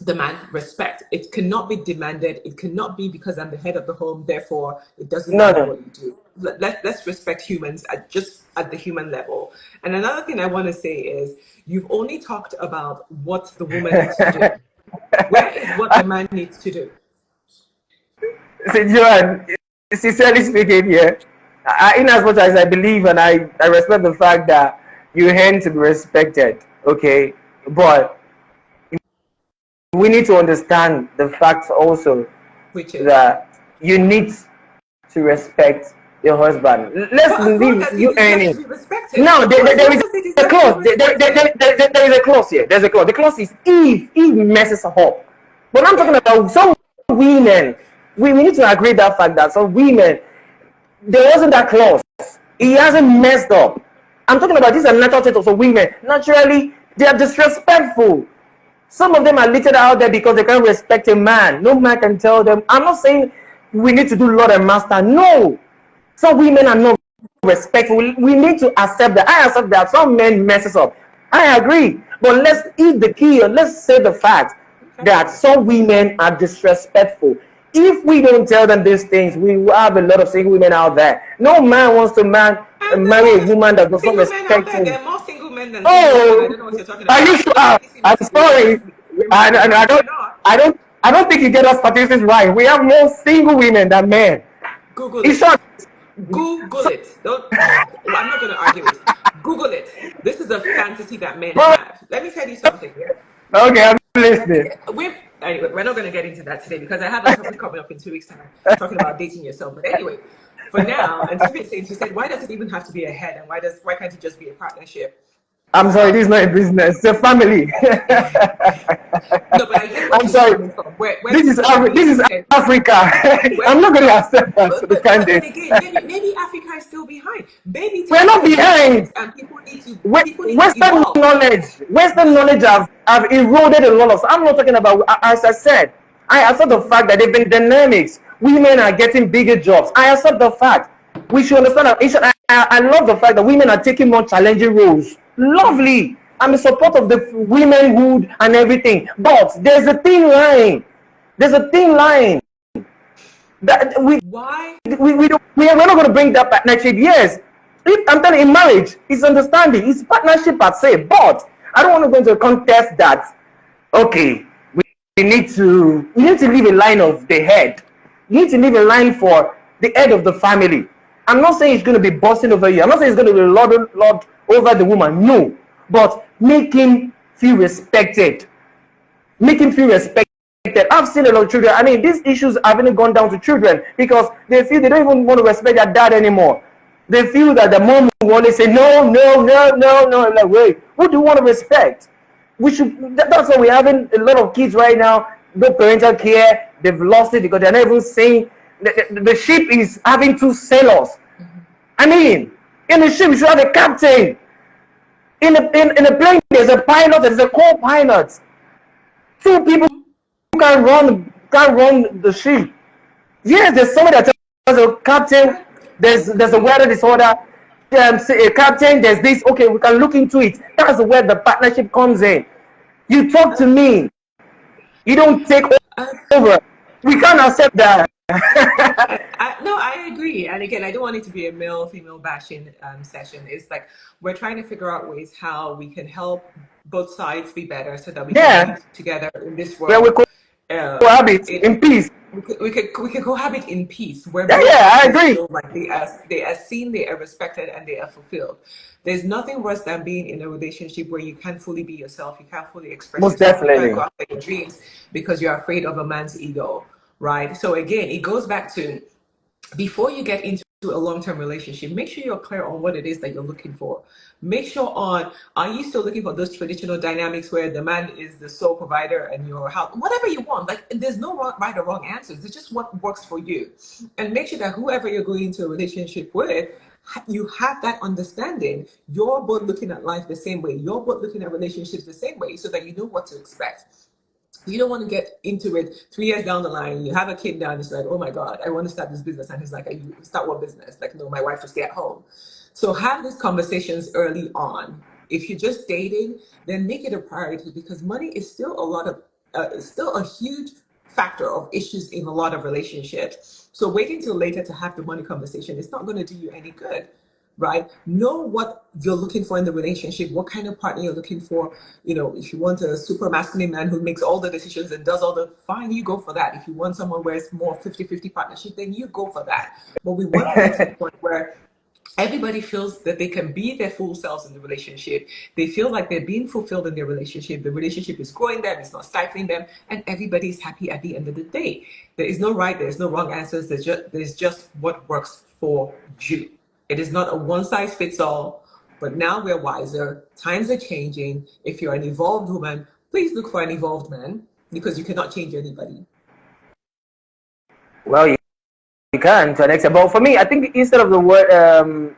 Speaker 2: the man respect. It cannot be demanded. It cannot be because I'm the head of the home, therefore it doesn't
Speaker 3: No,
Speaker 2: matter
Speaker 3: no.
Speaker 2: what you do. Let's respect humans just at the human level. And another thing I want to say is you've only talked about what the woman needs to do. Where is what the man needs to do?
Speaker 3: See, Joan, sincerely speaking here, in as much as I believe and I respect the fact that you hand to be respected, okay, but we need to understand the fact also
Speaker 2: Which is,
Speaker 3: that you need to respect your husband. Let's
Speaker 2: for as long
Speaker 3: leave
Speaker 2: as he
Speaker 3: you
Speaker 2: deserves to
Speaker 3: earning.
Speaker 2: be respected,
Speaker 3: No,
Speaker 2: for as
Speaker 3: there
Speaker 2: long
Speaker 3: is
Speaker 2: as he
Speaker 3: a
Speaker 2: deserves to be
Speaker 3: clause.
Speaker 2: respected.
Speaker 3: There is a clause here. There's a clause. The clause is if messes up. But I'm talking
Speaker 2: Yeah.
Speaker 3: about some women. We need to agree that fact that some women there wasn't that clause. He hasn't messed up. I'm talking about these are natural traits of women. Naturally, they are disrespectful. Some of them are littered out there because they can't respect a man. No man can tell them. I'm not saying we need to do Lord and Master. No. Some women are not respectful. We need to accept that. I accept that some men messes up. I agree. But let's eat the key and let's say the fact
Speaker 2: Okay.
Speaker 3: that some women are disrespectful. If we don't tell them these things, we will have a lot of single women out there. No man wants to
Speaker 2: And
Speaker 3: marry a woman that does not
Speaker 2: single men out
Speaker 3: respect
Speaker 2: there, there
Speaker 3: him.
Speaker 2: are more single men than single women. I
Speaker 3: Oh,
Speaker 2: don't know what you're talking
Speaker 3: are you
Speaker 2: about.
Speaker 3: sure?
Speaker 2: Don't make it seem
Speaker 3: I'm
Speaker 2: as if
Speaker 3: sorry.
Speaker 2: we're
Speaker 3: I
Speaker 2: not.
Speaker 3: don't,
Speaker 2: We're not.
Speaker 3: I don't think you get our statistics right. We have more single women than men.
Speaker 2: Google
Speaker 3: In
Speaker 2: it.
Speaker 3: short,
Speaker 2: Google
Speaker 3: so,
Speaker 2: it. Don't. I'm not going to argue it. Google it. This is a fantasy that men
Speaker 3: bro,
Speaker 2: have. Let me tell you something. Yeah.
Speaker 3: okay, I'm listening.
Speaker 2: Anyway, we're not going to get into that today because I have a topic coming up in 2 weeks' time talking about dating yourself. But anyway, for now, and she said, why does it even have to be a head, and why can't it just be a partnership?
Speaker 3: I'm sorry, this is not a business. It's a family.
Speaker 2: No, but I get where
Speaker 3: I'm
Speaker 2: she's
Speaker 3: sorry.
Speaker 2: coming from. Where
Speaker 3: This is
Speaker 2: said,
Speaker 3: Africa. I'm not going to
Speaker 2: no,
Speaker 3: accept that. So we can't
Speaker 2: but
Speaker 3: do
Speaker 2: then
Speaker 3: it.
Speaker 2: again, maybe Africa is still behind. Maybe
Speaker 3: We're
Speaker 2: times
Speaker 3: not
Speaker 2: have
Speaker 3: behind.
Speaker 2: changed and people need to
Speaker 3: Western
Speaker 2: evolve.
Speaker 3: knowledge, Western knowledge have eroded a lot of. I'm not talking about, as I said, I accept the fact that they've been dynamics. Women are getting bigger jobs. I accept the fact. We should understand that. I love the fact that women are taking more challenging roles. Lovely. I'm in support of the womenhood and everything. But there's a thin line. There's a thin line that
Speaker 2: Why?
Speaker 3: we're not going to bring that partnership. Yes, if I'm telling you, in marriage, it's understanding, it's partnership per se. But I don't want to go into a contest that okay, we need to leave a line of the head. You need to leave a line for the head of the family. I'm not saying it's going to be bossing over you. I'm not saying it's going to be lord over the woman. No, but make him feel respected. Make him feel respected. I've seen a lot of children. I mean, these issues have even gone down to children because they feel they don't even want to respect their dad anymore. They feel that the mom will always say, no, no, no, no, no. Like, wait, who do you want to respect? We should. That's why we're having a lot of kids right now. No parental care. They've lost it because they're not even saying the ship is having two sailors. I mean, in the ship, you should have a captain. In a plane, there's a pilot, there's a co-pilot. Two people can run the ship. Yes, there's somebody that tells the captain There's a weather disorder. Captain, there's this. Okay, we can look into it. That's where the partnership comes in. You talk to me. You don't take over. We can't accept that.
Speaker 2: No, I agree. And again, I don't want it to be a male-female bashing session. It's like we're trying to figure out ways how we can help both sides be better so that we can live together in this
Speaker 3: Where
Speaker 2: world.
Speaker 3: we cohabit in peace.
Speaker 2: We could cohabit in peace where
Speaker 3: Yeah,
Speaker 2: both
Speaker 3: I
Speaker 2: parties
Speaker 3: agree.
Speaker 2: feel like they are seen, they are respected, and they are fulfilled. There's nothing worse than being in a relationship where you can't fully be yourself, you can't fully express
Speaker 3: Most
Speaker 2: yourself, you can't
Speaker 3: definitely.
Speaker 2: go after your dreams because you're afraid of a man's ego, right? So again, it goes back to before you get into a long-term relationship, make sure you're clear on what it is that you're looking for. Make sure are you still looking for those traditional dynamics where the man is the sole provider and your house, whatever you want. Like there's no right or wrong answers. It's just what works for you. And make sure that whoever you're going into a relationship with, you have that understanding. You're both looking at life the same way. You're both looking at relationships the same way so that you know what to expect. You don't want to get into it 3 years down the line. You have a kid now, and it's like, oh my God, I want to start this business. And he's like, you start what business? Like, no, my wife will stay at home. So have these conversations early on. If you're just dating, then make it a priority because money is still still a huge factor of issues in a lot of relationships. So waiting till later to have the money conversation is not going to do you any good. Right? Know what you're looking for in the relationship, what kind of partner you're looking for. You know, if you want a super masculine man who makes all the decisions and does all the fine, you go for that. If you want someone where it's more 50-50 partnership, then you go for that. But we want to get to the point where everybody feels that they can be their full selves in the relationship. They feel like they're being fulfilled in their relationship. The relationship is growing them, it's not stifling them, and everybody's happy at the end of the day. There is no right, there's no wrong answers. There's just what works for you. It is not a one size fits all, but now we're wiser. Times are changing. If you're an evolved woman, please look for an evolved man because you cannot change anybody.
Speaker 3: Well, you can to an extent. But for me, I think instead of the word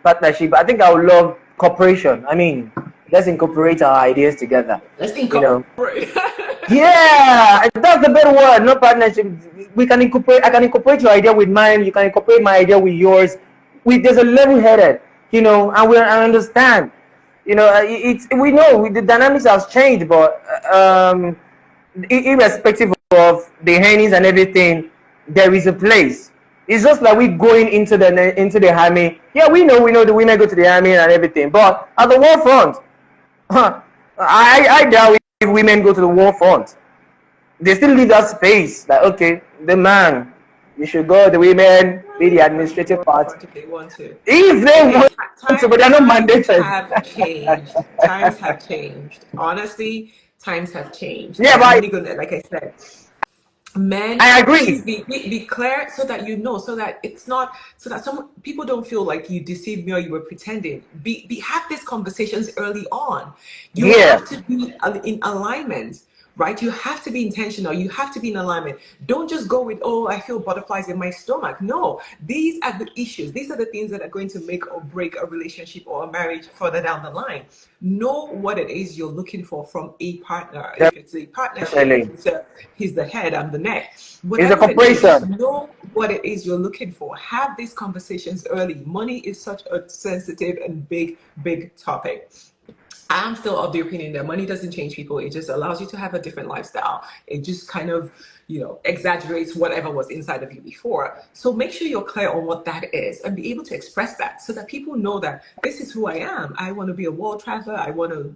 Speaker 3: partnership, I think I would love cooperation. I mean, let's incorporate our ideas together.
Speaker 2: Let's incorporate.
Speaker 3: Yeah, that's the better word, not partnership. We can incorporate. I can incorporate your idea with mine. You can incorporate my idea with yours. There's a level-headed, and I understand. We know the dynamics has changed, but irrespective of the earnings and everything, there is a place. It's just like we going into the army. Yeah, we know the women go to the army and everything, but at the war front, I doubt if women go to the war front. They still leave that space. Like, okay, the man, you should go. The women be the administrative part.
Speaker 2: If they want to.
Speaker 3: If they want to, but they're not mandated.
Speaker 2: Times have changed. Honestly, times have changed.
Speaker 3: Yeah, but
Speaker 2: like I said, men,
Speaker 3: I agree.
Speaker 2: Be clear so that you know, so that it's not, so that some people don't feel like you deceived me or you were pretending. Have these conversations early on. You have to be in alignment. Right? You have to be intentional. You have to be in alignment. Don't just go with, oh, I feel butterflies in my stomach. No, these are the issues. These are the things that are going to make or break a relationship or a marriage further down the line. Know what it is you're looking for from a partner. If it's a partnership, if it's he's the head, I'm the neck. Whatever
Speaker 3: it's a corporation.
Speaker 2: Know what it is you're looking for. Have these conversations early. Money is such a sensitive and big topic. I'm still of the opinion that money doesn't change people. It just allows you to have a different lifestyle. It just kind of, exaggerates whatever was inside of you before. So make sure you're clear on what that is and be able to express that so that people know that this is who I am. I want to be a world traveler. I want to,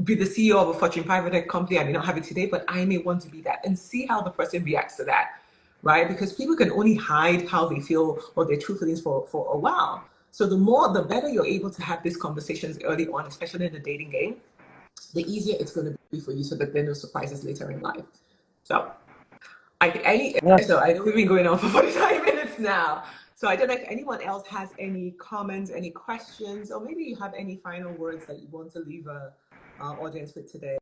Speaker 2: be the CEO of a Fortune 500 company. I may not have it today, but I may want to be that, and see how the person reacts to that, right? Because people can only hide how they feel or their true feelings for a while. So the better you're able to have these conversations early on, especially in the dating game, the easier it's going to be for you so that there are no surprises later in life. So I know we've been going on for 45 minutes now. So I don't know if anyone else has any comments, any questions, or maybe you have any final words that you want to leave our audience with today.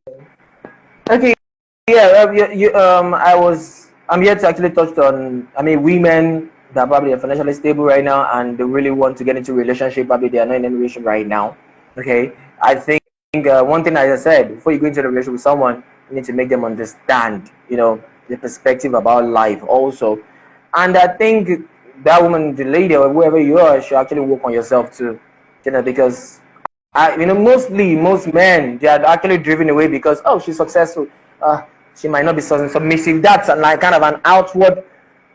Speaker 3: Okay. Yeah. I'm here to actually touch on, women that probably are financially stable right now and they really want to get into a relationship. Probably they are not in any relationship right now. Okay, I think one thing, as I said, before you go into a relationship with someone, you need to make them understand, the perspective about life also. And I think that woman, the lady or whoever you are, should actually work on yourself too. Because mostly most men, they are actually driven away because, oh, she's successful. She might not be submissive. That's like kind of an outward,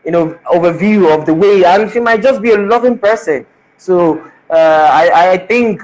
Speaker 3: overview of the way, and she might just be a loving person. So I think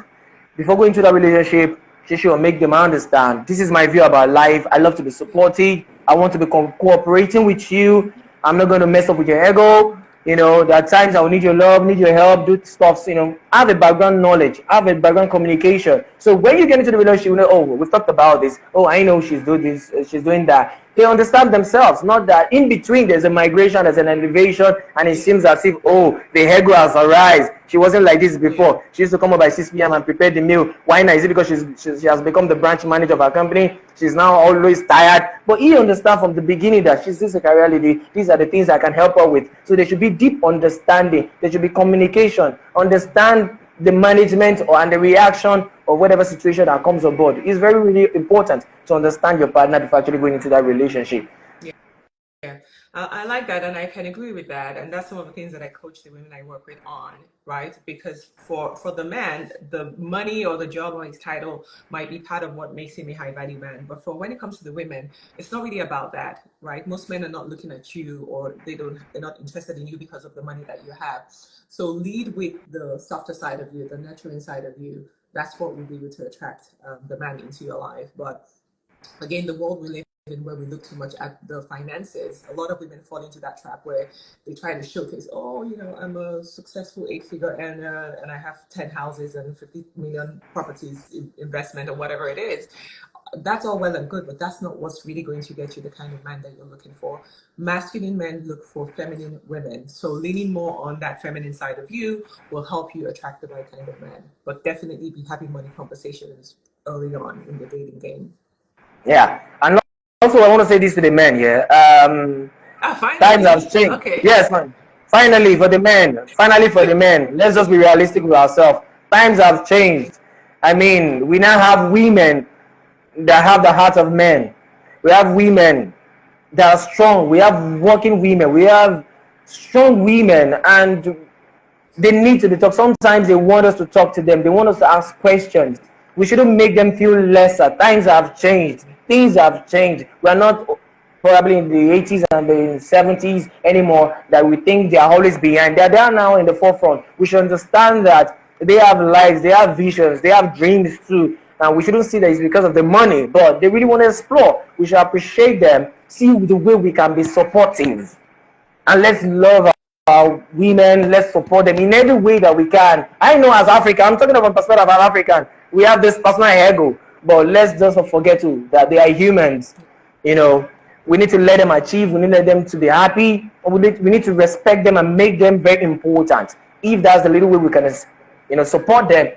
Speaker 3: before going to that relationship, she should make them understand this is my view about life. I love to be supportive. I want to be cooperating with you. I'm not going to mess up with your ego. There are times I will need your love, need your help, do stuff. Have a background knowledge, have a background communication. So when you get into the relationship, oh, we've talked about this. Oh, I know she's doing this, she's doing that. They understand themselves, not that in between there's a migration, there's an elevation, and it seems as if, oh, the ego has arisen. She wasn't like this before. She used to come up by 6 p.m. and prepare the meal. Why not? Is it because she has become the branch manager of her company? She's now always tired. But he understands from the beginning that she's this is a career lady. These are the things I can help her with. So there should be deep understanding. There should be communication. Understand the management and the reaction of whatever situation that comes aboard. It's very, really important to understand your partner before actually going into that relationship.
Speaker 2: Yeah, I like that, and I can agree with that. And that's some of the things that I coach the women I work with on, right? Because for the man, the money or the job or his title might be part of what makes him a high value man. But for when it comes to the women, it's not really about that, right? Most men are not looking at you, or they're not interested in you because of the money that you have. So lead with the softer side of you, the nurturing side of you. That's what will be able to attract the man into your life. But again, the world we live in, where we look too much at the finances, a lot of women fall into that trap where they try to showcase, oh, I'm a successful 8-figure earner and I have 10 houses and 50 million properties investment or whatever it is. That's all well and good, but that's not what's really going to get you the kind of man that you're looking for. Masculine men look for feminine women. So leaning more on that feminine side of you will help you attract the right kind of man. But definitely be having money conversations early on in the dating game.
Speaker 3: Yeah, and also I want to say this to the men. Yeah, times have changed.
Speaker 2: Okay.
Speaker 3: Yes, man. Finally for the men. Finally for the men. Let's just be realistic with ourselves. Times have changed. I mean, we now have women that have the heart of men. We have women that are strong. We have working women. We have strong women, and they need to be talked. Sometimes they want us to talk to them. They want us to ask questions. We shouldn't make them feel lesser. Times have changed. Things have changed. We're not probably in the 80s and the 70s anymore that we think they are always behind. They are now in the forefront. We should understand that they have lives, they have visions, they have dreams too. And we shouldn't see that it's because of the money, but they really want to explore. We should appreciate them, see the way we can be supportive. And let's love our women, let's support them in every way that we can. I know as African, I'm talking about perspective of an African, we have this personal ego, but let's just not forget too that they are humans. We need to let them achieve, we need to let them to be happy, we need to respect them and make them very important. If that's the little way we can support them,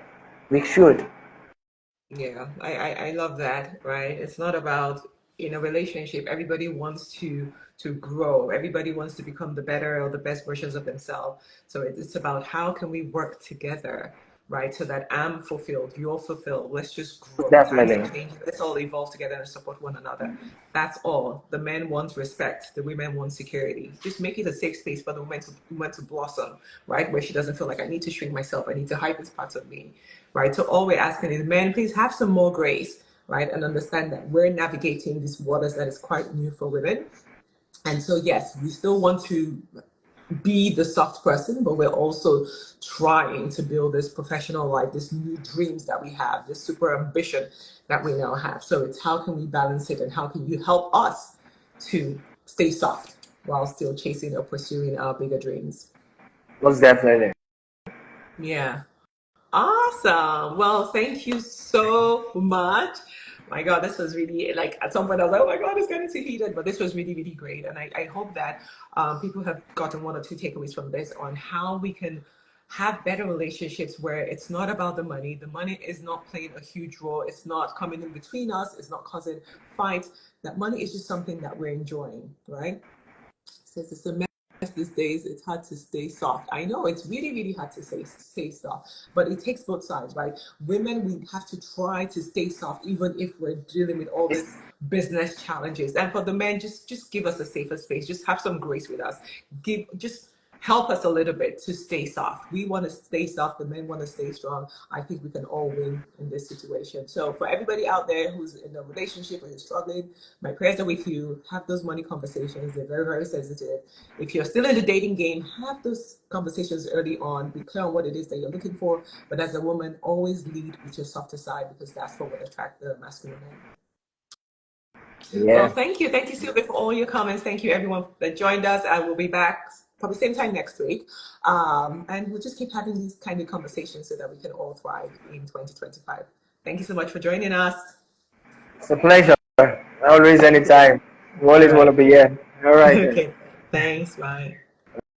Speaker 3: we should.
Speaker 2: Yeah, I love that, right? It's not about in a relationship, everybody wants to grow. Everybody wants to become the better or the best versions of themselves. So it's about how can we work together, right? So that I'm fulfilled, you're fulfilled. Let's just grow.
Speaker 3: Definitely.
Speaker 2: Let's all evolve together and support one another. That's all. The men want respect. The women want security. Just make it a safe space for the woman to blossom, right? Where she doesn't feel like I need to shrink myself. I need to hide this part of me, right? So all we're asking is, men, please have some more grace, right? And understand that we're navigating these waters that is quite new for women. And so, yes, we still want to be the soft person, but we're also trying to build this professional life, this new dreams that we have, this super ambition that we now have. So it's how can we balance it, and how can you help us to stay soft while still chasing or pursuing our bigger dreams?
Speaker 3: Most definitely.
Speaker 2: Yeah. Awesome. Well, thank you so much. My God, this was really, like, at some point I was like, oh my God, it's getting too heated, but this was really, really great. And I hope that people have gotten one or two takeaways from this on how we can have better relationships where it's not about the money. The money is not playing a huge role. It's not coming in between us. It's not causing fights. That money is just something that we're enjoying, right? Since it's a mess these days, it's hard to stay soft. I know it's really, really hard to stay soft, but it takes both sides, right? Women, we have to try to stay soft, even if we're dealing with all these business challenges. And for the men, just give us a safer space. Just have some grace with us. Just help help us a little bit to stay soft. We want to stay soft, the men want to stay strong. I think we can all win in this situation. So for everybody out there who's in a relationship or is struggling, my prayers are with you. Have those money conversations. They're very, very sensitive. If you're still in the dating game, have those conversations early on. Be clear on what it is that you're looking for. But as a woman, always lead with your softer side, because that's what will attract the masculine man. Well,
Speaker 3: Yeah.
Speaker 2: thank you. Thank you, Sylvia, for all your comments. Thank you, everyone that joined us. I will be back probably same time next week. And we'll just keep having these kind of conversations so that we can all thrive in 2025. Thank you so much for joining us.
Speaker 3: It's a pleasure. Always, anytime. We
Speaker 2: All
Speaker 3: always want to
Speaker 2: right.
Speaker 3: be here. All right. Then.
Speaker 2: Okay. Thanks. Bye.